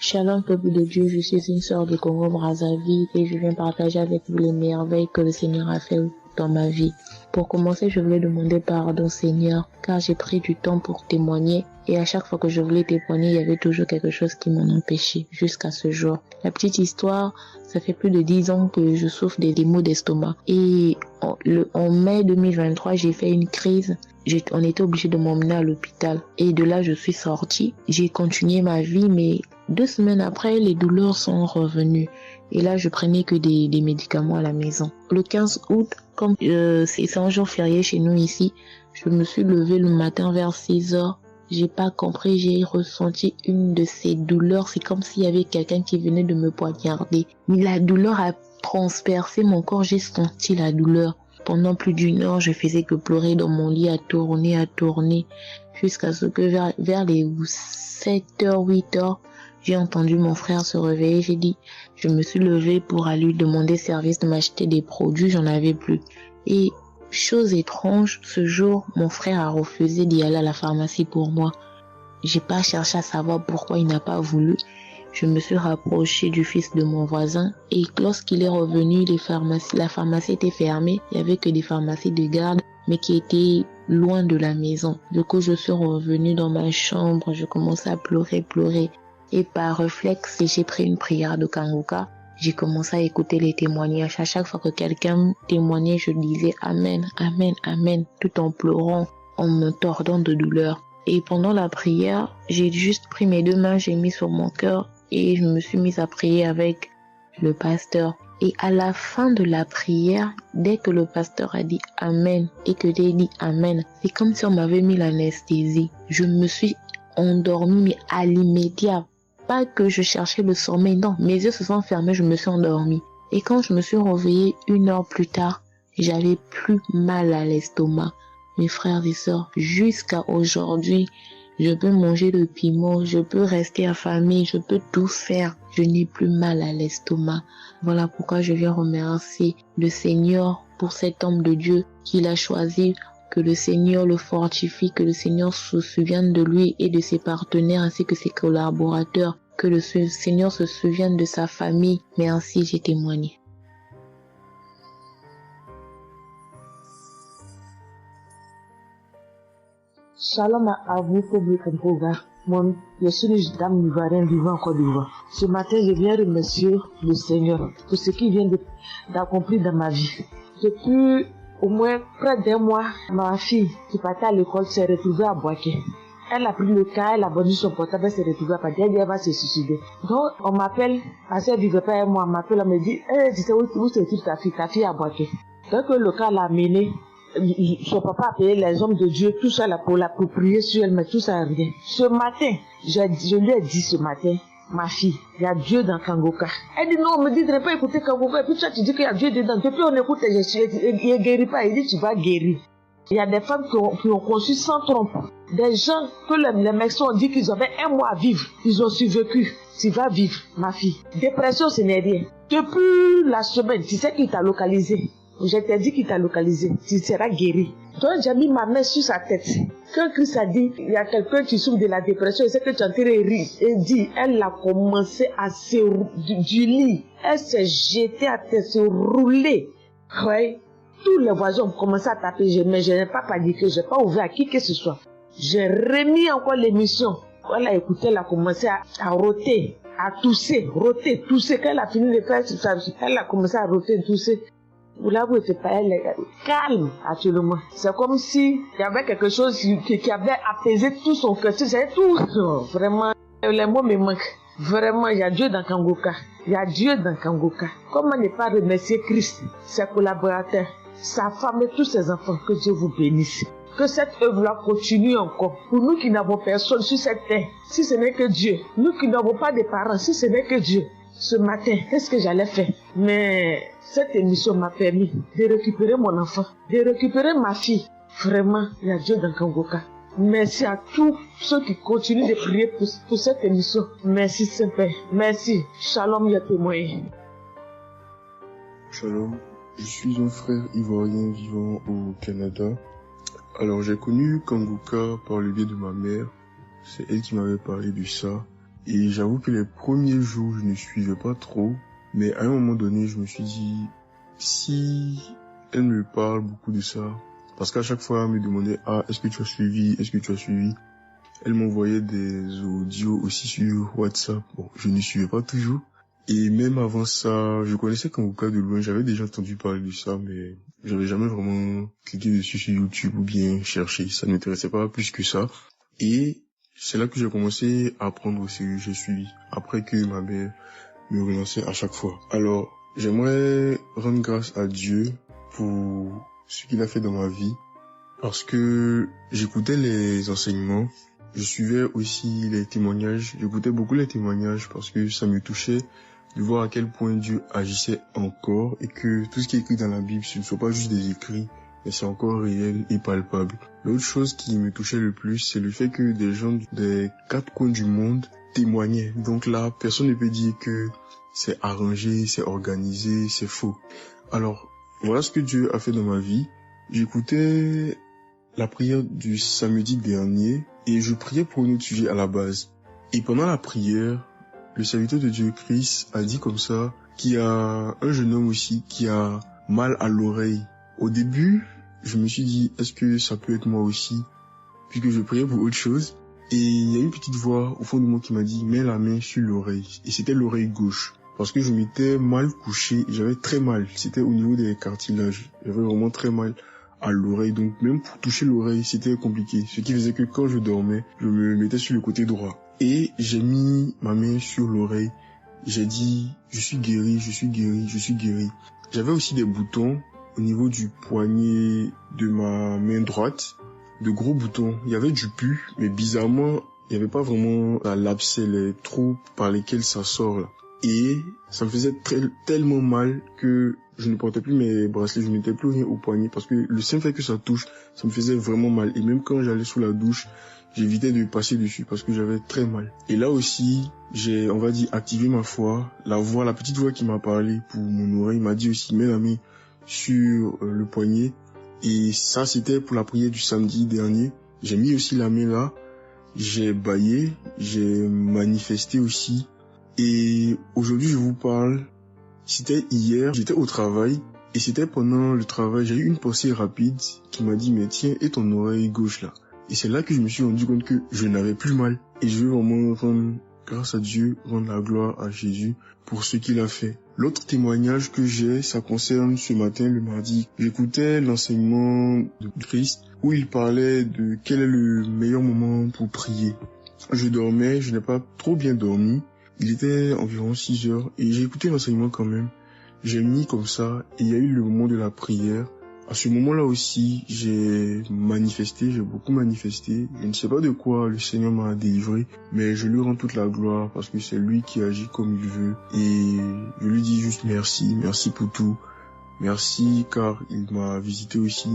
Shalom, peuple de Dieu, je suis une sœur de Congo-Brazzaville et je viens partager avec vous les merveilles que le Seigneur a fait dans ma vie. Pour commencer, je voulais demander pardon, Seigneur, car j'ai pris du temps pour témoigner et à chaque fois que je voulais témoigner, il y avait toujours quelque chose qui m'en empêchait jusqu'à ce jour. La petite histoire, ça fait plus de 10 ans que je souffre des maux d'estomac et en mai 2023, j'ai fait une crise. On était obligé de m'emmener à l'hôpital et de là, je suis sortie. J'ai continué ma vie, mais 2 semaines après, les douleurs sont revenues. Et là, je prenais que des médicaments à la maison. Le 15 août, comme c'est un jour férié chez nous ici, je me suis levée le matin vers 6 heures J'ai pas compris, j'ai ressenti une de ces douleurs. C'est comme s'il y avait quelqu'un qui venait de me poignarder. Mais la douleur a transpercé mon corps, j'ai senti la douleur. Pendant plus d'une heure, je faisais que pleurer dans mon lit, à tourner, jusqu'à ce que vers les 7h, 8h, j'ai entendu mon frère se réveiller. Je me suis levée pour aller lui demander service de m'acheter des produits, j'en avais plus. Et chose étrange, ce jour, mon frère a refusé d'y aller à la pharmacie pour moi. J'ai pas cherché à savoir pourquoi il n'a pas voulu. Je me suis rapprochée du fils de mon voisin et lorsqu'il est revenu, la pharmacie était fermée. Il y avait que des pharmacies de garde, mais qui étaient loin de la maison. Du coup, je suis revenue dans ma chambre, je commençais à pleurer. Et par réflexe, j'ai pris une prière de Kanguka. J'ai commencé à écouter les témoignages. À chaque fois que quelqu'un témoignait, je disais Amen, Amen, Amen, tout en pleurant, en me tordant de douleur. Et pendant la prière, j'ai juste pris mes 2 mains, j'ai mis sur mon cœur et je me suis mise à prier avec le pasteur. Et à la fin de la prière, dès que le pasteur a dit Amen et que j'ai dit Amen, c'est comme si on m'avait mis l'anesthésie. Je me suis endormie, mais à l'immédiat. Pas que je cherchais le sommeil, non, mes yeux se sont fermés, je me suis endormie. Et quand je me suis réveillée 1 heure plus tard, j'avais plus mal à l'estomac. Mes frères et sœurs, jusqu'à aujourd'hui, je peux manger le piment, je peux rester affamée, je peux tout faire. Je n'ai plus mal à l'estomac. Voilà pourquoi je viens remercier le Seigneur pour cet homme de Dieu qu'il a choisi. Que le Seigneur le fortifie, que le Seigneur se souvienne de lui et de ses partenaires ainsi que ses collaborateurs, que le Seigneur se souvienne de sa famille. Mais ainsi j'ai témoigné. Shalom à vous, public Kangoka. Moi, je suis une dame ivoirienne vivant en Côte d'Ivoire. Ce matin, je viens remercier le Seigneur pour ce qu'il vient d'accomplir dans ma vie. Depuis au moins près d'1 mois, ma fille qui partait à l'école s'est retrouvée à Boaké. Elle a pris le cas, elle a vendu son portable, elle s'est retrouvée à Boaké, elle va se suicider. Donc, on m'appelle, parce qu'elle vivait pas 1 mois, on m'appelle, on me dit, tu sais où se trouve ta fille à Boaké. Donc, le cas l'a amené, son papa a payé les hommes de Dieu, tout ça là pour l'approprier sur elle, mais tout ça rien. Ce matin, je lui ai dit ce matin, ma fille, il y a Dieu dans Kangoka. Elle dit non, on me dit de ne pas écouter Kangoka. Et puis toi, tu dis qu'il y a Dieu dedans. Depuis on écoute, il ne guérit pas. Il dit tu vas guérir. Il y a des femmes qui ont conçu sans trompe. Des gens que les médecins ont dit qu'ils avaient 1 mois à vivre. Ils ont survécu. Tu vas vivre, ma fille. Dépression, ce n'est rien. Depuis la semaine, tu sais qui t'a localisé. Je t'ai dit qu'il t'a localisé. Tu seras guéri. Donc j'ai mis ma main sur sa tête. Quand Christ a dit, il y a quelqu'un qui souffre de la dépression, et c'est que tu es en train de rire. Et dit, elle a commencé à se du lit. Elle s'est jetée à terre, se rouler. Ouais. Tous les voisins ont commencé à taper, mais je n'ai pas paniqué, je n'ai pas ouvert à qui que ce soit. J'ai remis encore l'émission. Quand elle a écouté, elle a commencé à roter, à tousser. Quand elle a fini de faire ça, elle a commencé à roter, tousser. Vous l'avez fait pas, elle est calme actuellement. C'est comme si il y avait quelque chose qui avait apaisé tout son cœur. C'est tout. Vraiment, les mots me manquent. Vraiment, il y a Dieu dans Kangoka. Il y a Dieu dans Kangoka. Comment ne pas remercier Christ, ses collaborateurs, sa femme et tous ses enfants. Que Dieu vous bénisse. Que cette œuvre-là continue encore. Pour nous qui n'avons personne sur cette terre, si ce n'est que Dieu. Nous qui n'avons pas de parents, si ce n'est que Dieu. Ce matin, qu'est-ce que j'allais faire? Mais cette émission m'a permis de récupérer mon enfant, de récupérer ma fille. Vraiment, il y a Dieu dans Kangoka. Merci à tous ceux qui continuent de prier pour cette émission. Merci Saint-Père. Merci. Shalom, ya témoin. Shalom. Je suis un frère ivoirien vivant au Canada. Alors j'ai connu Kangoka par le biais de ma mère. C'est elle qui m'avait parlé de ça. Et j'avoue que les premiers jours, je ne suivais pas trop. Mais à un moment donné, je me suis dit, si elle me parle beaucoup de ça, parce qu'à chaque fois, elle me demandait, est-ce que tu as suivi? Elle m'envoyait des audios aussi sur WhatsApp. Bon, je ne suivais pas toujours. Et même avant ça, je connaissais Kangoka de loin. J'avais déjà entendu parler de ça, mais j'avais jamais vraiment cliqué dessus sur YouTube ou bien cherché. Ça ne m'intéressait pas plus que ça. Et c'est là que j'ai commencé à apprendre au sérieux. Je suis après que ma mère me relançait à chaque fois. Alors, j'aimerais rendre grâce à Dieu pour ce qu'il a fait dans ma vie, parce que j'écoutais les enseignements je suivais aussi les témoignages, j'écoutais beaucoup les témoignages parce que ça me touchait de voir à quel point Dieu agissait encore et que tout ce qui est écrit dans la Bible, ce ne sont pas juste des écrits, mais c'est encore réel et palpable. L'autre chose qui me touchait le plus, c'est le fait que des gens des 4 coins du monde témoignaient. Donc là, personne ne peut dire que c'est arrangé, c'est organisé, c'est faux. Alors, voilà ce que Dieu a fait dans ma vie. J'écoutais la prière du samedi dernier et je priais pour un autre sujet à la base. Et pendant la prière, le serviteur de Dieu, Chris, a dit comme ça qu'il y a un jeune homme aussi qui a mal à l'oreille. Au début, je me suis dit, est-ce que ça peut être moi aussi? Puisque je priais pour autre chose. Et il y a une petite voix au fond de moi qui m'a dit, mets la main sur l'oreille. Et c'était l'oreille gauche. Parce que je m'étais mal couché et j'avais très mal. C'était au niveau des cartilages. J'avais vraiment très mal à l'oreille. Donc même pour toucher l'oreille, c'était compliqué. Ce qui faisait que quand je dormais, je me mettais sur le côté droit. Et j'ai mis ma main sur l'oreille. J'ai dit, je suis guéri, je suis guéri, je suis guéri. J'avais aussi des boutons au niveau du poignet de ma main droite. De gros boutons. Il y avait du pus, mais bizarrement, il n'y avait pas vraiment l'abcès, les trous par lesquels ça sort là. Et ça me faisait tellement mal que je ne portais plus mes bracelets, je ne mettais plus rien au poignet parce que le simple fait que ça touche, ça me faisait vraiment mal. Et même quand j'allais sous la douche, j'évitais de passer dessus parce que j'avais très mal. Et là aussi, j'ai, on va dire, activé ma foi. La petite voix qui m'a parlé pour mon oreille m'a dit aussi, mets la main sur le poignet. Et ça, c'était pour la prière du samedi dernier. J'ai mis aussi la main là. J'ai bâillé, j'ai manifesté aussi. Et aujourd'hui, je vous parle, c'était hier, j'étais au travail, et c'était pendant le travail, j'ai eu une pensée rapide qui m'a dit, mais tiens, et ton oreille gauche là? Et c'est là que je me suis rendu compte que je n'avais plus mal. Et je veux vraiment rendre grâce à Dieu, rendre la gloire à Jésus pour ce qu'il a fait. L'autre témoignage que j'ai, ça concerne ce matin, le mardi. J'écoutais l'enseignement de Christ où il parlait de quel est le meilleur moment pour prier. Je dormais, je n'ai pas trop bien dormi. Il était environ 6 heures et j'ai écouté l'enseignement quand même. J'ai mis comme ça et il y a eu le moment de la prière. À ce moment-là aussi, j'ai manifesté, j'ai beaucoup manifesté. Je ne sais pas de quoi le Seigneur m'a délivré, mais je lui rends toute la gloire parce que c'est lui qui agit comme il veut. Et je lui dis juste merci, merci pour tout. Merci car il m'a visité aussi.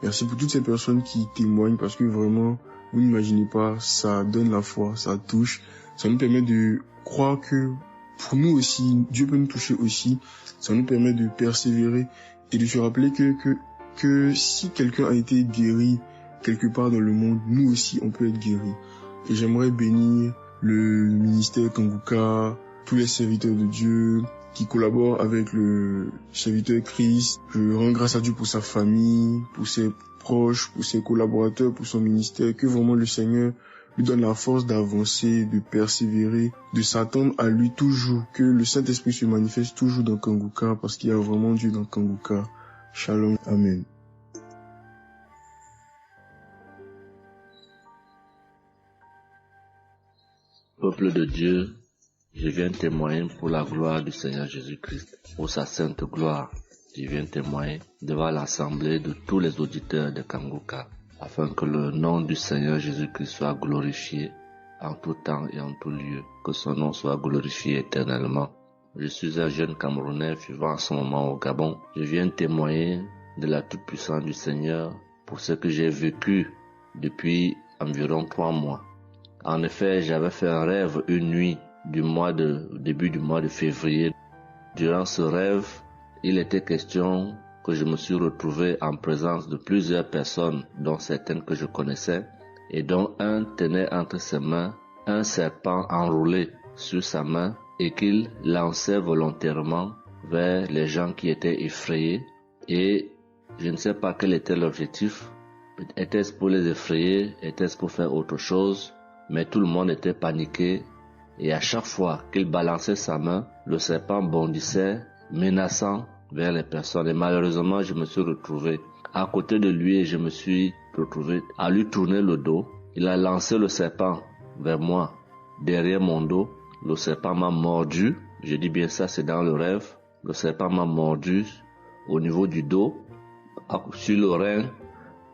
Merci pour toutes ces personnes qui témoignent parce que vraiment, vous n'imaginez pas, ça donne la foi, ça touche. Ça nous permet de croire que pour nous aussi, Dieu peut nous toucher aussi. Ça nous permet de persévérer et de se rappeler que si quelqu'un a été guéri quelque part dans le monde, nous aussi on peut être guéri. Et j'aimerais bénir le ministère Kanguka, tous les serviteurs de Dieu qui collaborent avec le serviteur Christ. Je rends grâce à Dieu pour sa famille, pour ses proches, pour ses collaborateurs, pour son ministère, que vraiment le Seigneur lui donne la force d'avancer, de persévérer, de s'attendre à lui toujours, que le Saint-Esprit se manifeste toujours dans Kanguka, parce qu'il y a vraiment Dieu dans Kanguka. Shalom, Amen. Peuple de Dieu, je viens témoigner pour la gloire du Seigneur Jésus-Christ, pour sa sainte gloire. Je viens témoigner devant l'assemblée de tous les auditeurs de Kanguka, afin que le nom du Seigneur Jésus-Christ soit glorifié en tout temps et en tout lieu, que son nom soit glorifié éternellement. Je suis un jeune Camerounais vivant en ce moment au Gabon. Je viens témoigner de la toute-puissance du Seigneur pour ce que j'ai vécu depuis environ 3 mois. En effet, j'avais fait un rêve une nuit début du mois de février. Durant ce rêve, il était question que je me suis retrouvé en présence de plusieurs personnes, dont certaines que je connaissais, et dont un tenait entre ses mains un serpent enroulé sur sa main et qu'il lançait volontairement vers les gens qui étaient effrayés. Et je ne sais pas quel était l'objectif. Était-ce pour les effrayer? Était-ce pour faire autre chose? Mais tout le monde était paniqué. Et à chaque fois qu'il balançait sa main, le serpent bondissait, menaçant vers les personnes. Et malheureusement, je me suis retrouvé à côté de lui et je me suis retrouvé à lui tourner le dos. Il a lancé le serpent vers moi, derrière mon dos. Le serpent m'a mordu. Je dis bien ça, c'est dans le rêve. Le serpent m'a mordu au niveau du dos, sur le rein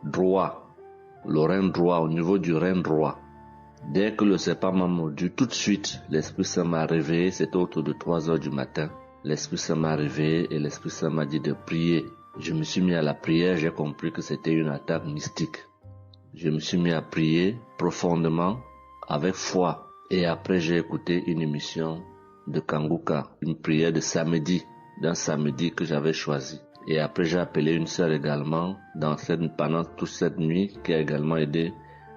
droit. Le rein droit, au niveau du rein droit. Dès que le serpent m'a mordu, tout de suite, l'Esprit Saint m'a réveillé. C'était autour de 3 heures du matin. L'Esprit Saint m'a réveillé et l'Esprit Saint m'a dit de prier. Je me suis mis à la prière, j'ai compris que c'était une attaque mystique. Je me suis mis à prier profondément, avec foi. Et après, j'ai écouté une émission de Kanguka, une prière de samedi, d'un samedi que j'avais choisi. Et après, j'ai appelé une sœur également pendant toute cette nuit qui a également aidé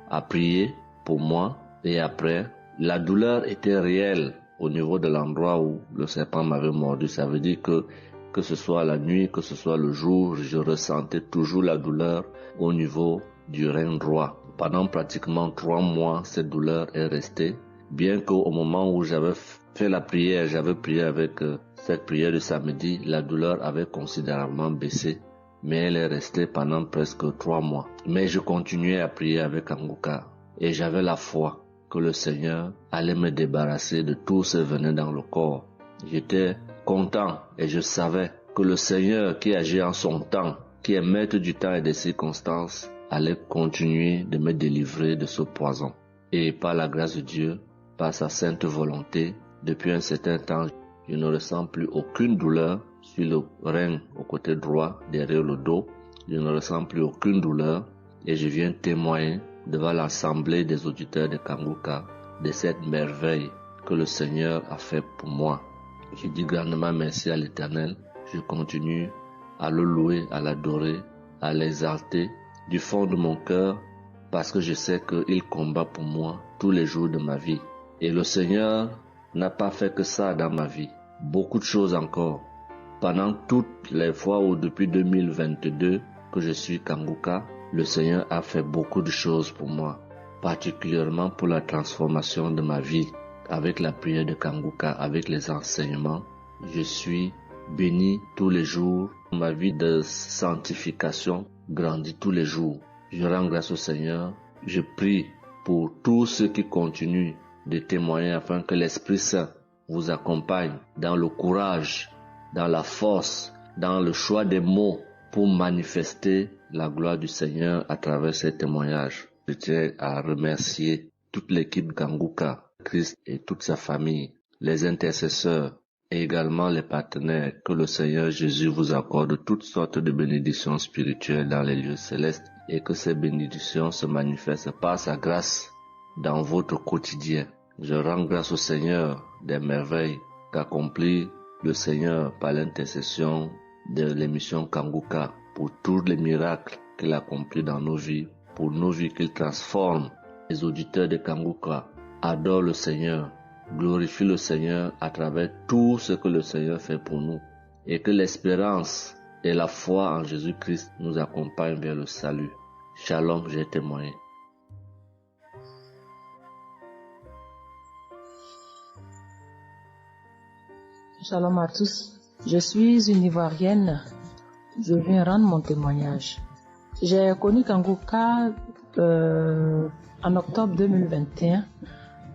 à prier pour moi. Et après, la douleur était réelle au niveau de l'endroit où le serpent m'avait mordu. Ça veut dire que ce soit la nuit, que ce soit le jour, je ressentais toujours la douleur au niveau du rein droit. Pendant pratiquement 3 mois, cette douleur est restée. Bien qu'au moment où j'avais fait la prière, j'avais prié avec cette prière de samedi, la douleur avait considérablement baissé. Mais elle est restée pendant presque 3 mois. Mais je continuais à prier avec Kanguka. Et j'avais la foi que le Seigneur allait me débarrasser de tout ce venin dans le corps. J'étais content et je savais que le Seigneur qui agit en son temps, qui est maître du temps et des circonstances, allait continuer de me délivrer de ce poison. Et par la grâce de Dieu, par sa sainte volonté, depuis un certain temps, je ne ressens plus aucune douleur sur le rein au côté droit, derrière le dos. Je ne ressens plus aucune douleur et je viens témoigner devant l'assemblée des auditeurs de Kanguka de cette merveille que le Seigneur a fait pour moi. Je dis grandement merci à l'Éternel. Je continue à le louer, à l'adorer, à l'exalter du fond de mon cœur parce que je sais qu'il combat pour moi tous les jours de ma vie. Et le Seigneur n'a pas fait que ça dans ma vie. Beaucoup de choses encore. Pendant toutes les fois où depuis 2022 que je suis Kanguka, le Seigneur a fait beaucoup de choses pour moi, particulièrement pour la transformation de ma vie. Avec la prière de Kanguka, avec les enseignements, je suis béni tous les jours. Ma vie de sanctification grandit tous les jours. Je rends grâce au Seigneur. Je prie pour tous ceux qui continuent de témoigner afin que l'Esprit Saint vous accompagne dans le courage, dans la force, dans le choix des mots pour manifester la gloire du Seigneur à travers ces témoignages. Je tiens à remercier toute l'équipe Kanguka, Christ et toute sa famille, les intercesseurs et également les partenaires. Que le Seigneur Jésus vous accorde toutes sortes de bénédictions spirituelles dans les lieux célestes et que ces bénédictions se manifestent par sa grâce dans votre quotidien. Je rends grâce au Seigneur des merveilles qu'accomplit le Seigneur par l'intercession de l'émission Kanguka pour tous les miracles qu'il accomplit dans nos vies, pour nos vies qu'il transforme. Les auditeurs de Kanguka adorent le Seigneur, glorifient le Seigneur à travers tout ce que le Seigneur fait pour nous et que l'espérance et la foi en Jésus-Christ nous accompagnent vers le salut. Shalom, j'ai témoigné. Shalom à tous. Je suis une Ivoirienne. Je viens rendre mon témoignage. J'ai connu Kanguka en octobre 2021,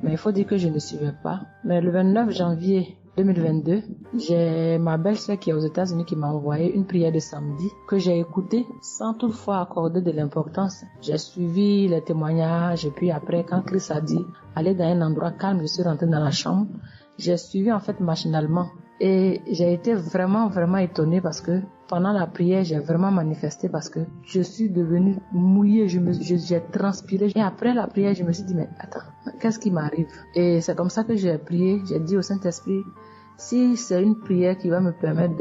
mais il faut dire que je ne suivais pas. Mais le 29 janvier 2022, j'ai ma belle-sœur qui est aux États-Unis qui m'a envoyé une prière de samedi que j'ai écoutée sans toutefois accorder de l'importance. J'ai suivi les témoignages et puis après, quand Christ a dit aller dans un endroit calme, je suis rentrée dans la chambre. J'ai suivi en fait machinalement et j'ai été vraiment étonnée parce que pendant la prière, j'ai vraiment manifesté parce que je suis devenue mouillée, j'ai transpiré. Et après la prière, je me suis dit, mais attends, qu'est-ce qui m'arrive? Et c'est comme ça que j'ai prié, j'ai dit au Saint-Esprit, si c'est une prière qui va me permettre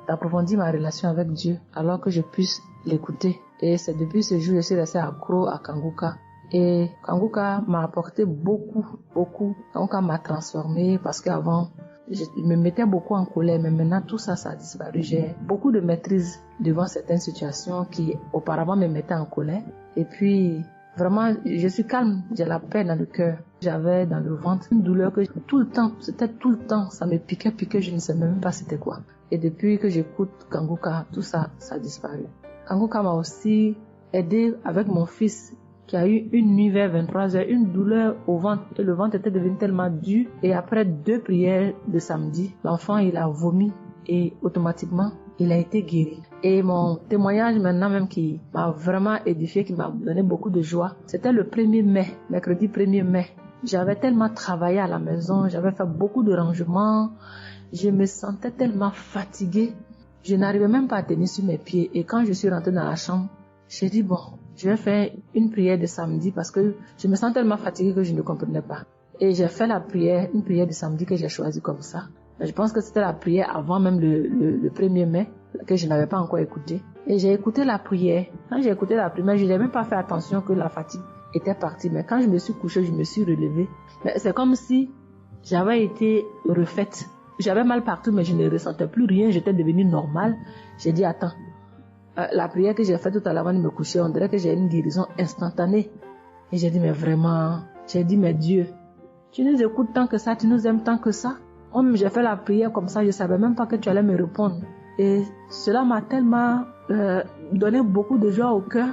d'approfondir ma relation avec Dieu, alors que je puisse l'écouter. Et c'est depuis ce jour que je suis restée accro à Kanguka. Et Kanguka m'a apporté beaucoup. Kanguka m'a transformée parce qu'avant, je me mettais beaucoup en colère, mais maintenant tout ça a disparu. J'ai beaucoup de maîtrise devant certaines situations qui auparavant me mettaient en colère. Et puis, vraiment, je suis calme, j'ai la paix dans le cœur. J'avais dans le ventre une douleur que tout le temps, ça me piquait, je ne sais même pas c'était quoi. Et depuis que j'écoute Kanguka, tout ça a disparu. Kanguka m'a aussi aidé avec mon fils qui a eu une nuit vers 23h, une douleur au ventre. Et le ventre était devenu tellement dur. Et après 2 prières de samedi, l'enfant, il a vomi. Et automatiquement, il a été guéri. Et mon témoignage maintenant même qui m'a vraiment édifié, qui m'a donné beaucoup de joie, c'était le 1er mai, mercredi 1er mai. J'avais tellement travaillé à la maison, j'avais fait beaucoup de rangements, je me sentais tellement fatiguée, je n'arrivais même pas à tenir sur mes pieds. Et quand je suis rentrée dans la chambre, j'ai dit bon, je vais faire une prière de samedi parce que je me sens tellement fatiguée que je ne comprenais pas. Et j'ai fait la prière, une prière de samedi que j'ai choisie comme ça. Je pense que c'était la prière avant même le 1er mai, que je n'avais pas encore écouté. Et j'ai écouté la prière. Quand j'ai écouté la prière, je n'ai même pas fait attention que la fatigue était partie. Mais quand je me suis couchée, je me suis relevée. Mais c'est comme si j'avais été refaite. J'avais mal partout, mais je ne ressentais plus rien. J'étais devenue normale. J'ai dit, attends, la prière que j'ai faite tout à l'heure avant de me coucher, on dirait que j'ai une guérison instantanée. Et j'ai dit, mais vraiment, j'ai dit, mais Dieu, tu nous écoutes tant que ça, tu nous aimes tant que ça. Comme j'ai fait la prière comme ça, je ne savais même pas que tu allais me répondre. Et cela m'a tellement donné beaucoup de joie au cœur.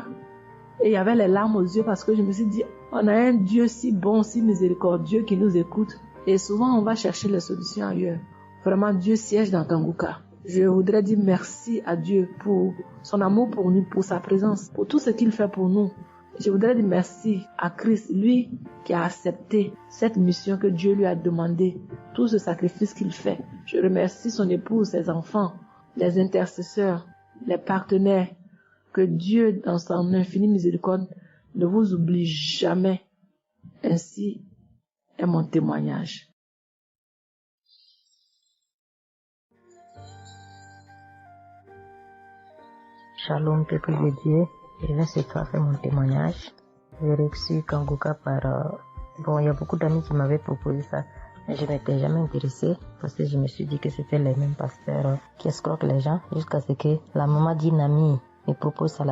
Et il y avait les larmes aux yeux parce que je me suis dit, on a un Dieu si bon, si miséricordieux qui nous écoute. Et souvent, on va chercher les solutions ailleurs. Vraiment, Dieu siège dans Kanguka. Je voudrais dire merci à Dieu pour son amour pour nous, pour sa présence, pour tout ce qu'il fait pour nous. Je voudrais dire merci à Christ, lui qui a accepté cette mission que Dieu lui a demandé, tout ce sacrifice qu'il fait. Je remercie son épouse, ses enfants, les intercesseurs, les partenaires. Que Dieu, dans son infinie miséricorde, ne vous oublie jamais. Ainsi est mon témoignage. Shalom, peuple de Dieu. Je viens ce soir faire mon témoignage. J'ai reçu Kanguka par... il y a beaucoup d'amis qui m'avaient proposé ça. Mais je m'étais jamais intéressée parce que je me suis dit que c'était les mêmes pasteurs qui escroquent les gens jusqu'à ce que la maman d'une amie me propose ça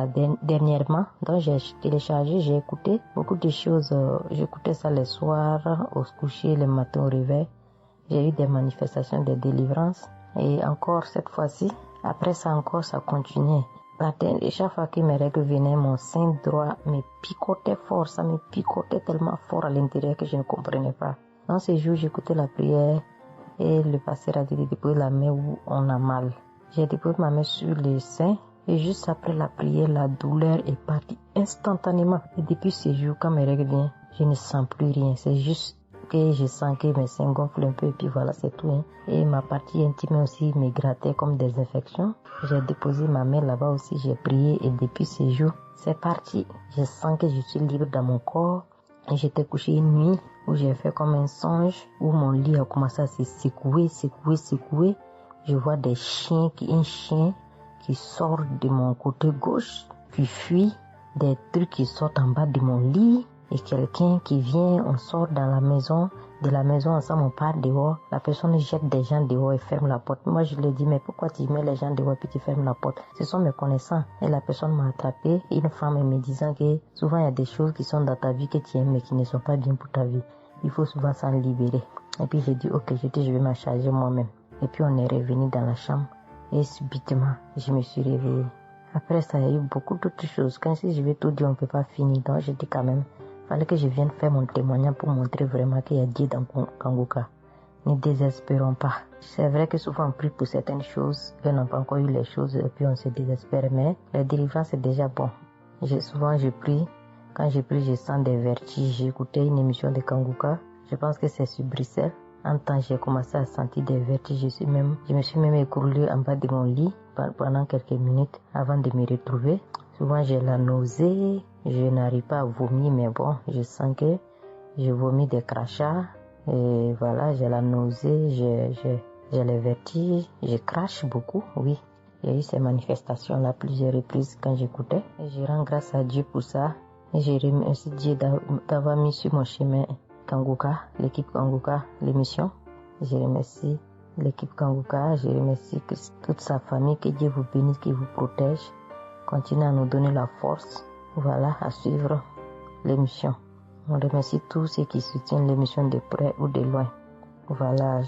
dernièrement. Donc j'ai téléchargé, j'ai écouté beaucoup de choses. J'écoutais ça les soirs, au coucher, le matin au réveil. J'ai eu des manifestations de délivrance. Et encore cette fois-ci, après ça encore, ça continuait. Et chaque fois que mes règles venaient, mon sein droit me picotait fort. Ça me picotait tellement fort à l'intérieur que je ne comprenais pas. Dans ces jours, j'écoutais la prière et le pasteur a dit de déposer la main où on a mal. J'ai déposé ma main sur le sein et juste après la prière, la douleur est partie instantanément. Et depuis ces jours, quand mes règles viennent, je ne sens plus rien. C'est juste que je sens que mes seins gonflent un peu et puis voilà, c'est tout. Et ma partie intime aussi me grattait comme des infections. J'ai déposé ma main là-bas aussi, j'ai prié et depuis ces jours, c'est parti. Je sens que je suis libre dans mon corps. Et j'étais couché une nuit où j'ai fait comme un songe, où mon lit a commencé à se secouer. Je vois un chien qui sort de mon côté gauche, puis fuit, des trucs qui sortent en bas de mon lit. Et quelqu'un qui vient, on sort dans la maison, de la maison ensemble, on part dehors, la personne jette des gens dehors et ferme la porte. Moi je lui dis, mais pourquoi tu mets les gens dehors puis tu fermes la porte? Ce sont mes connaissants. Et la personne m'a attrapé, une femme me disant que souvent il y a des choses qui sont dans ta vie que tu aimes mais qui ne sont pas bien pour ta vie. Il faut souvent s'en libérer. Et puis j'ai dit, ok, je vais m'en charger moi-même. Et puis on est revenu dans la chambre et subitement, je me suis réveillée. Après ça, il y a eu beaucoup d'autres choses. Quand si je vais tout dire, on ne peut pas finir. Donc j'ai dit quand même, fallait que je vienne faire mon témoignage pour montrer vraiment qu'il y a Dieu dans Kanguka. Ne désespérons pas. C'est vrai que souvent on prie pour certaines choses, et on n'a pas encore eu les choses, et puis on se désespère, mais la délivrance est déjà bon. Souvent je prie, quand je prie je sens des vertiges. J'ai écouté une émission de Kanguka, je pense que c'est sur Bruxelles. En temps j'ai commencé à sentir des vertiges, je me suis même écroulée en bas de mon lit pendant quelques minutes avant de me retrouver. Souvent j'ai la nausée, je n'arrive pas à vomir, mais bon, je sens que je vomis des crachats. Et voilà, j'ai la nausée, j'ai les vertiges, je crache beaucoup, oui. Il y a eu ces manifestations-là plusieurs reprises quand j'écoutais. Et je rends grâce à Dieu pour ça. Et je remercie Dieu d'avoir mis sur mon chemin Kanguka, l'équipe Kanguka, l'émission. Je remercie l'équipe Kanguka, je remercie toute sa famille, que Dieu vous bénisse, qu'il vous protège. Continuez à nous donner la force, voilà, à suivre l'émission. On remercie tous ceux qui soutiennent l'émission de près ou de loin. Voilà,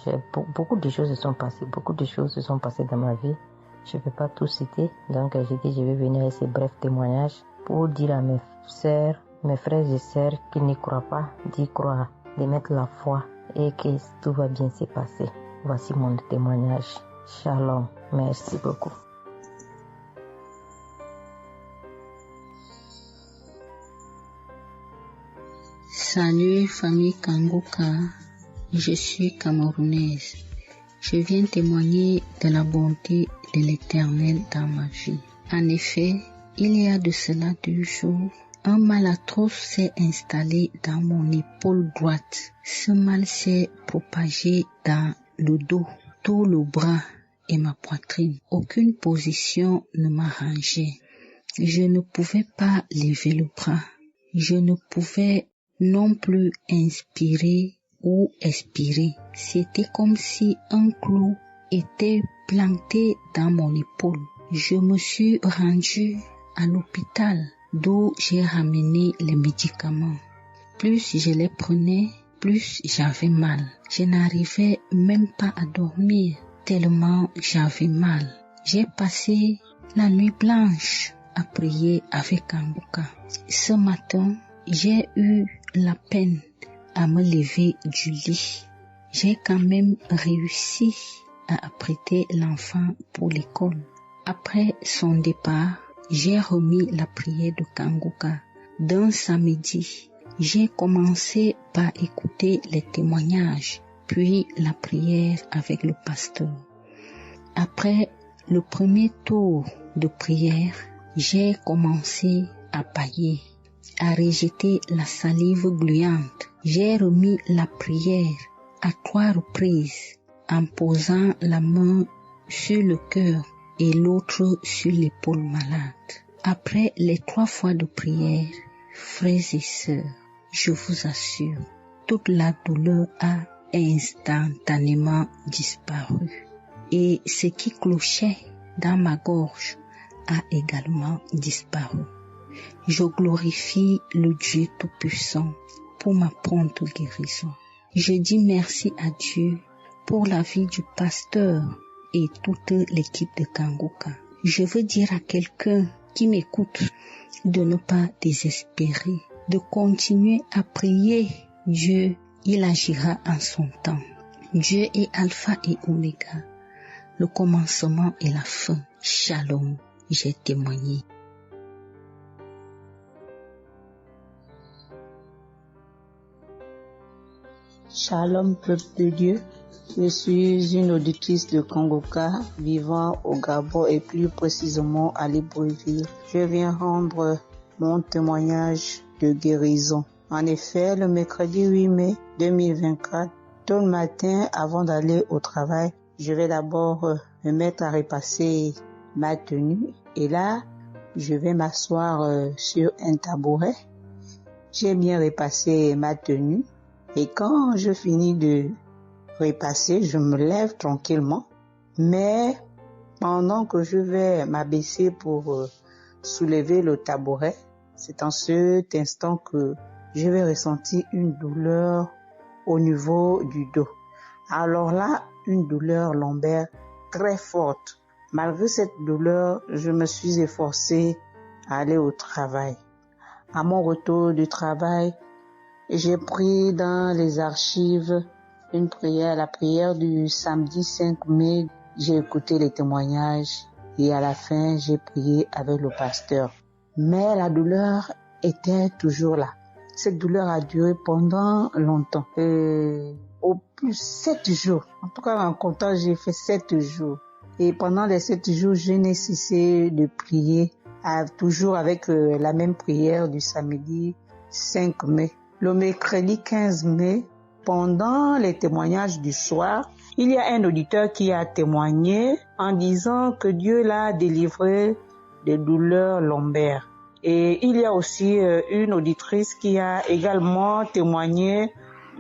beaucoup de choses se sont passées dans ma vie. Je ne peux pas tout citer, donc j'ai dit je vais venir avec ces brefs témoignages pour dire à mes sœurs, mes frères et sœurs qui n'y croient pas, d'y croire, de mettre la foi et que tout va bien se passer. Voici mon témoignage. Shalom, merci beaucoup. Salut famille Kanguka, je suis camerounaise. Je viens témoigner de la bonté de l'Éternel dans ma vie. En effet, il y a de cela 2 jours, un mal atroce s'est installé dans mon épaule droite. Ce mal s'est propagé dans le dos, tout le bras et ma poitrine. Aucune position ne m'arrangeait. Je ne pouvais pas lever le bras. Je ne pouvais non plus inspirer ou expirer. C'était comme si un clou était planté dans mon épaule. Je me suis rendue à l'hôpital d'où j'ai ramené les médicaments. Plus je les prenais, plus j'avais mal. Je n'arrivais même pas à dormir tellement j'avais mal. J'ai passé la nuit blanche à prier avec Kanguka. Ce matin, j'ai eu la peine à me lever du lit. J'ai quand même réussi à apprêter l'enfant pour l'école. Après son départ, j'ai remis la prière de Kanguka. D'un samedi, j'ai commencé par écouter les témoignages, puis la prière avec le pasteur. Après le premier tour de prière, j'ai commencé à bâiller, à rejeter la salive gluante. J'ai remis la prière à 3 reprises en posant la main sur le cœur et l'autre sur l'épaule malade. Après les 3 fois de prière, frères et sœurs, je vous assure, toute la douleur a instantanément disparu. Et ce qui clochait dans ma gorge a également disparu. Je glorifie le Dieu Tout-Puissant pour ma prompte guérison. Je dis merci à Dieu pour la vie du pasteur et toute l'équipe de Kanguka. Je veux dire à quelqu'un qui m'écoute de ne pas désespérer, de continuer à prier. Dieu, il agira en son temps. Dieu est Alpha et Oméga, le commencement et la fin. Shalom, j'ai témoigné. Shalom, peuple de Dieu. Je suis une auditrice de Kanguka vivant au Gabon et plus précisément à Libreville. Je viens rendre mon témoignage de guérison. En effet, le mercredi 8 mai 2024, tôt le matin avant d'aller au travail, je vais d'abord me mettre à repasser ma tenue et là, je vais m'asseoir sur un tabouret. J'ai bien repassé ma tenue et quand je finis de repasser, je me lève tranquillement. Mais pendant que je vais m'abaisser pour soulever le tabouret, c'est en cet instant que je vais ressentir une douleur au niveau du dos. Alors là, une douleur lombaire très forte. Malgré cette douleur, je me suis efforcée à aller au travail. À mon retour du travail, j'ai pris dans les archives une prière, la prière du samedi 5 mai. J'ai écouté les témoignages et à la fin, j'ai prié avec le pasteur. Mais la douleur était toujours là. Cette douleur a duré pendant longtemps. Au plus 7 jours. En tout cas, en comptant, j'ai fait 7 jours. Et pendant les 7 jours, je n'ai cessé de prier, toujours avec la même prière du samedi 5 mai. Le mercredi 15 mai, pendant les témoignages du soir, il y a un auditeur qui a témoigné en disant que Dieu l'a délivré des douleurs lombaires. Et il y a aussi une auditrice qui a également témoigné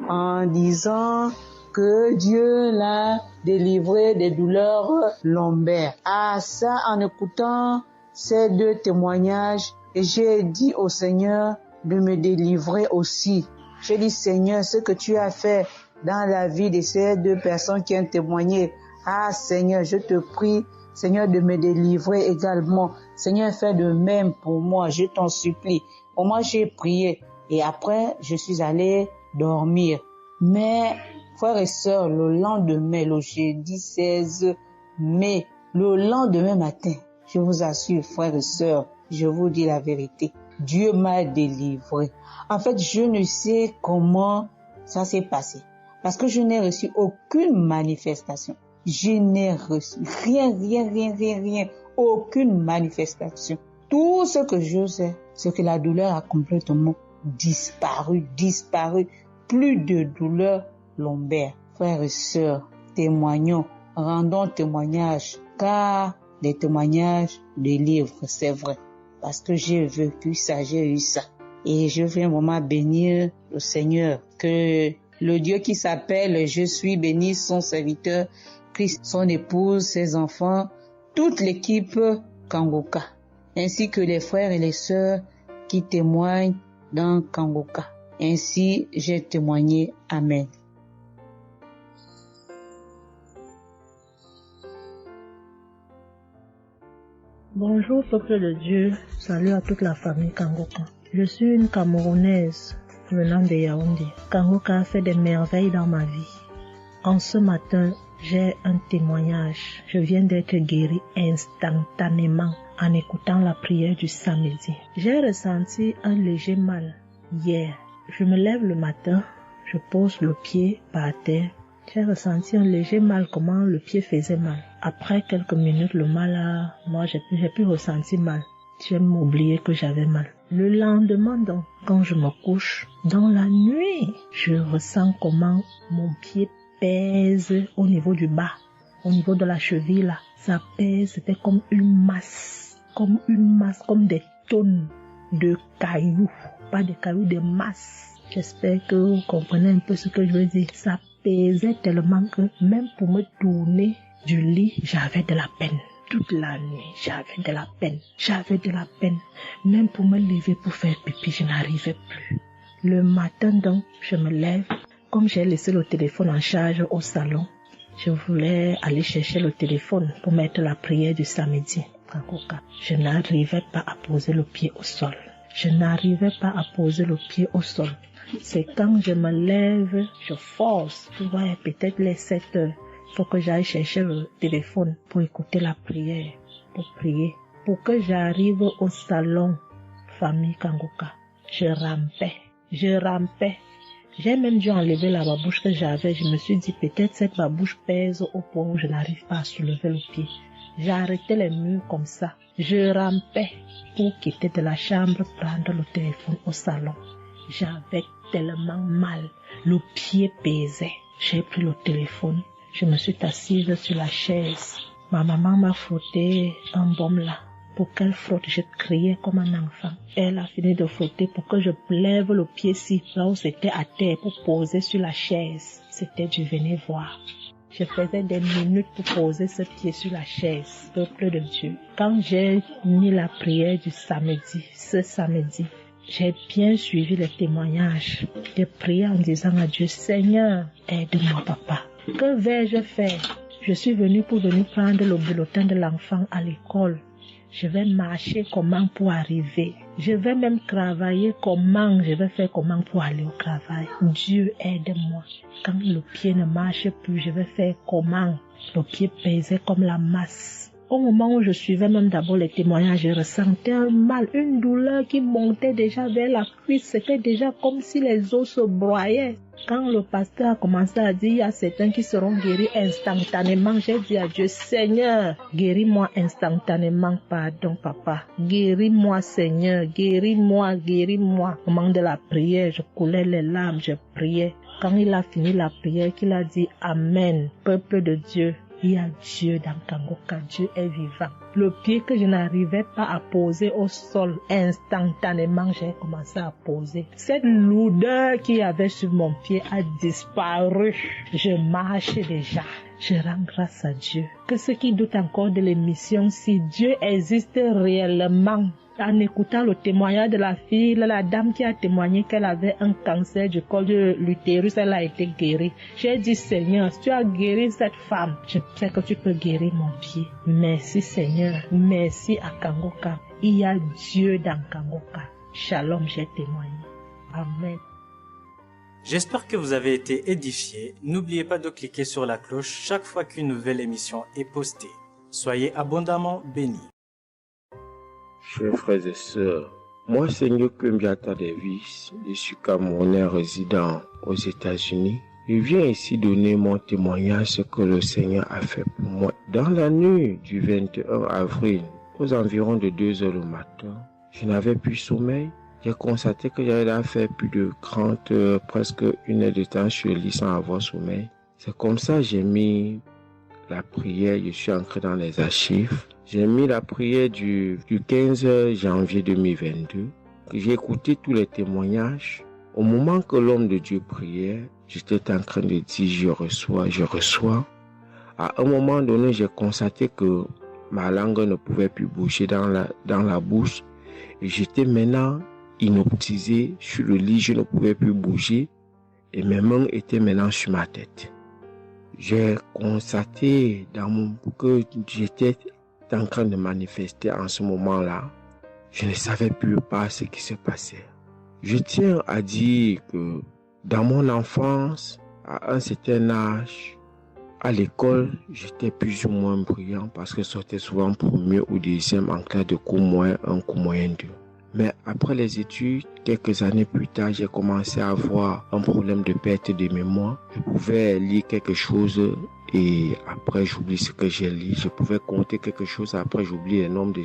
en disant que Dieu l'a délivré des douleurs lombaires. À ça, en écoutant ces 2 témoignages, j'ai dit au Seigneur de me délivrer aussi. J'ai dit, Seigneur, ce que tu as fait dans la vie de ces 2 personnes qui ont témoigné, Seigneur, je te prie, Seigneur, de me délivrer également. Seigneur, fais de même pour moi, je t'en supplie. Pour moi, j'ai prié et après, je suis allé dormir. Mais, frères et sœurs, le lendemain, le jeudi 16 mai, le lendemain matin, je vous assure, frères et sœurs, je vous dis la vérité. Dieu m'a délivré. En fait, je ne sais comment ça s'est passé. Parce que je n'ai reçu aucune manifestation. Je n'ai reçu rien. Aucune manifestation. Tout ce que je sais, c'est que la douleur a complètement disparu. Plus de douleur lombaire. Frères et sœurs, témoignons, rendons témoignage, car les témoignages délivrent, c'est vrai. Parce que j'ai vécu ça, j'ai eu ça. Et je veux vraiment bénir le Seigneur, que le Dieu qui s'appelle Je suis béni, son serviteur, Christ, son épouse, ses enfants, toute l'équipe Kangoka, ainsi que les frères et les sœurs qui témoignent dans Kangoka. Ainsi, j'ai témoigné. Amen. Bonjour peuple de Dieu, salut à toute la famille Kangoka. Je suis une Camerounaise venant de Yaoundé. Kangoka a fait des merveilles dans ma vie. En ce matin, j'ai un témoignage. Je viens d'être guérie instantanément en écoutant la prière du samedi. J'ai ressenti un léger mal hier. Je me lève le matin, je pose le pied par terre. J'ai ressenti un léger mal, comment le pied faisait mal. Après quelques minutes, le mal j'ai plus ressenti mal. J'ai oublié que j'avais mal. Le lendemain donc, quand je me couche, dans la nuit, je ressens comment mon pied pèse au niveau du bas, au niveau de la cheville là. Ça pèse, c'était comme une masse, comme des tonnes de cailloux. Pas des cailloux, des masses. J'espère que vous comprenez un peu ce que je veux dire. Ça pesait tellement que même pour me tourner du lit, j'avais de la peine. Toute la nuit, j'avais de la peine. Même pour me lever pour faire pipi, je n'arrivais plus. Le matin donc, je me lève. Comme j'ai laissé le téléphone en charge au salon, je voulais aller chercher le téléphone pour mettre la prière du samedi. Je n'arrivais pas à poser le pied au sol. C'est quand je me lève, je force. Tu vois, peut-être les 7 heures. Il faut que j'aille chercher le téléphone pour écouter la prière, pour prier. Pour que j'arrive au salon, famille Kangoka, je rampais. J'ai même dû enlever la babouche que j'avais. Je me suis dit, peut-être cette babouche pèse au point où je n'arrive pas à soulever le pied. J'ai arrêté les murs comme ça. Je rampais pour quitter de la chambre, prendre le téléphone au salon. J'avais tellement mal. Le pied pesait. J'ai pris le téléphone. Je me suis assise sur la chaise. Ma maman m'a frotté un baume là. Pour qu'elle frotte, je criais comme un enfant. Elle a fini de frotter pour que je lève le pied-ci, là où c'était à terre, pour poser sur la chaise. C'était du venez voir. Je faisais des minutes pour poser ce pied sur la chaise, peuple de Dieu. Quand j'ai mis la prière du samedi, ce samedi, j'ai bien suivi les témoignages. J'ai prié en disant à Dieu, Seigneur, aide-moi papa. Que vais-je faire? Je suis venue pour prendre le bulletin de l'enfant à l'école. Je vais marcher comment pour arriver. Je vais même travailler comment. Je vais faire comment pour aller au travail. Dieu aide-moi. Quand le pied ne marche plus, je vais faire comment? Le pied pesait comme la masse. Au moment où je suivais même d'abord les témoignages, je ressentais un mal, une douleur qui montait déjà vers la cuisse. C'était déjà comme si les os se broyaient. Quand le pasteur a commencé à dire, il y a certains qui seront guéris instantanément, j'ai dit à Dieu, Seigneur, guéris-moi instantanément, pardon papa. Guéris-moi Seigneur, guéris-moi. Au moment de la prière, je coulais les larmes, je priais. Quand il a fini la prière, qu'il a dit Amen, peuple de Dieu. Il y a Dieu dans Kangoka, Dieu est vivant. Le pied que je n'arrivais pas à poser au sol, instantanément, j'ai commencé à poser. Cette lourdeur qu'il y avait sur mon pied a disparu. Je marche déjà. Je rends grâce à Dieu. Que ceux qui doutent encore de l'émission, si Dieu existe réellement, en écoutant le témoignage de la fille, la dame qui a témoigné qu'elle avait un cancer du col de l'utérus, elle a été guérie. J'ai dit, Seigneur, si tu as guéri cette femme, je sais que tu peux guérir mon pied. Merci Seigneur, merci à Kangoka. Il y a Dieu dans Kangoka. Shalom, j'ai témoigné. Amen. J'espère que vous avez été édifiés. N'oubliez pas de cliquer sur la cloche chaque fois qu'une nouvelle émission est postée. Soyez abondamment bénis. Chers frères et sœurs, Moi, c'est Nyoko Mbiata Davis. Je suis Camerounais résident aux États-Unis. Je viens ici donner mon témoignage ce que le Seigneur a fait pour moi. Dans la nuit du 21 avril, aux environs de 2 heures le matin, je n'avais plus sommeil. J'ai constaté que j'avais fait plus de 30 heures, presque 1 heure de temps sur le lit sans avoir sommeil. C'est comme ça que j'ai mis la prière, je suis entré dans les archives. J'ai mis la prière du 15 janvier 2022. J'ai écouté tous les témoignages. Au moment que l'homme de Dieu priait, j'étais en train de dire je reçois. À un moment donné, j'ai constaté que ma langue ne pouvait plus bouger dans la bouche. Et j'étais maintenant inoptisé sur le lit, je ne pouvais plus bouger. Et mes mains étaient maintenant sur ma tête. J'ai constaté que j'étais en train de manifester en ce moment-là. Je ne savais plus pas ce qui se passait. Je tiens à dire que dans mon enfance, à un certain âge, à l'école, j'étais plus ou moins brillant parce que je sortais souvent premier ou deuxième en classe de cours moyen 1, cours moyen 2. Mais après les études, quelques années plus tard, j'ai commencé à avoir un problème de perte de mémoire. Je pouvais lire quelque chose et après j'oublie ce que j'ai lu. Je pouvais compter quelque chose, après j'oublie le nombre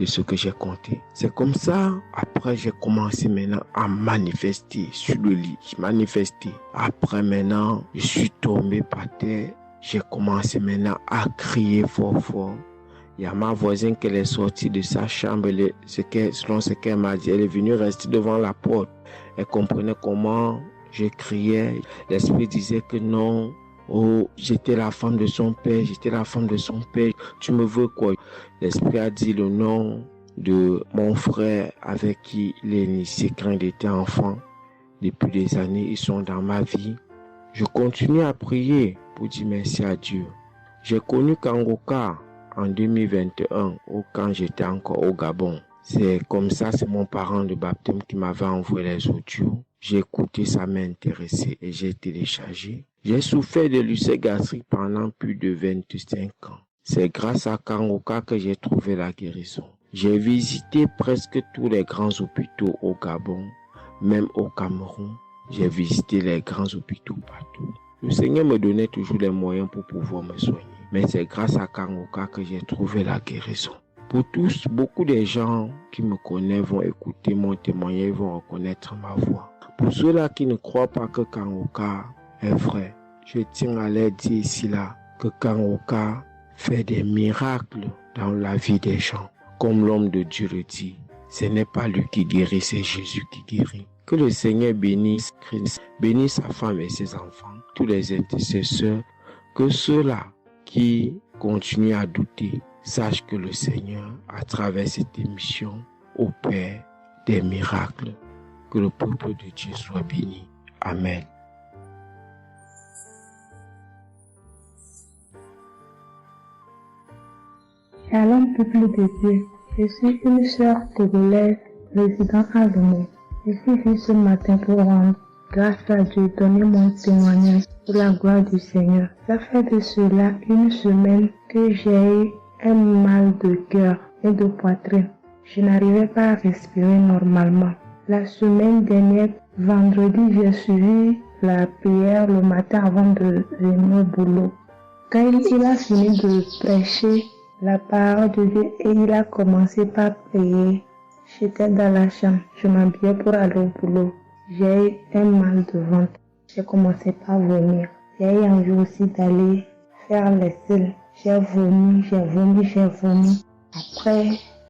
de ce que j'ai compté. C'est comme ça, après j'ai commencé maintenant à manifester sur le lit. Je manifestais. Après maintenant, je suis tombé par terre. J'ai commencé maintenant à crier fort fort. Il y a ma voisine qui est sortie de sa chambre, selon ce qu'elle m'a dit, elle est venue rester devant la porte. Elle comprenait comment je criais. L'esprit disait que non, oh, j'étais la femme de son père, tu me veux quoi? L'esprit a dit le nom de mon frère avec qui il est initié quand il était enfant. Depuis des années, ils sont dans ma vie. Je continue à prier pour dire merci à Dieu. J'ai connu Kangoka en 2021, quand j'étais encore au Gabon. C'est comme ça, c'est mon parent de baptême qui m'avait envoyé les audios. J'ai écouté, ça m'a intéressé et j'ai téléchargé. J'ai souffert de l'ulcère gastrique pendant plus de 25 ans. C'est grâce à Kangoka que j'ai trouvé la guérison. J'ai visité presque tous les grands hôpitaux au Gabon, même au Cameroun. J'ai visité les grands hôpitaux partout. Le Seigneur me donnait toujours les moyens pour pouvoir me soigner. Mais c'est grâce à Kangoka que j'ai trouvé la guérison. Pour tous, beaucoup de gens qui me connaissent vont écouter mon témoignage, vont reconnaître ma voix. Pour ceux-là qui ne croient pas que Kangoka est vrai, je tiens à leur dire ici là que Kangoka fait des miracles dans la vie des gens. Comme l'homme de Dieu le dit, ce n'est pas lui qui guérit, c'est Jésus qui guérit. Que le Seigneur bénisse Christ, bénisse sa femme et ses enfants, tous les intercesseurs, que ceux-là qui continuent à douter sachent que le Seigneur, à travers cette émission, opère des miracles. Que le peuple de Dieu soit béni. Amen. Shalom, peuple de Dieu. Je suis une sœur togolaise résidant à Lomé. Je suis venue ce matin pour rendre grâce à Dieu, donner mon témoignage pour la gloire du Seigneur. Ça fait de cela 1 semaine que j'ai eu un mal de cœur et de poitrine. Je n'arrivais pas à respirer normalement. La semaine dernière, vendredi, j'ai suivi la prière le matin avant de venir au boulot. Quand il a fini de prêcher la parole de Dieu et il a commencé par prier, j'étais dans la chambre, je m'habillais pour aller au boulot. J'ai eu un mal de ventre. J'ai commencé par vomir. J'ai eu envie aussi d'aller faire les selles. J'ai vomi. Après,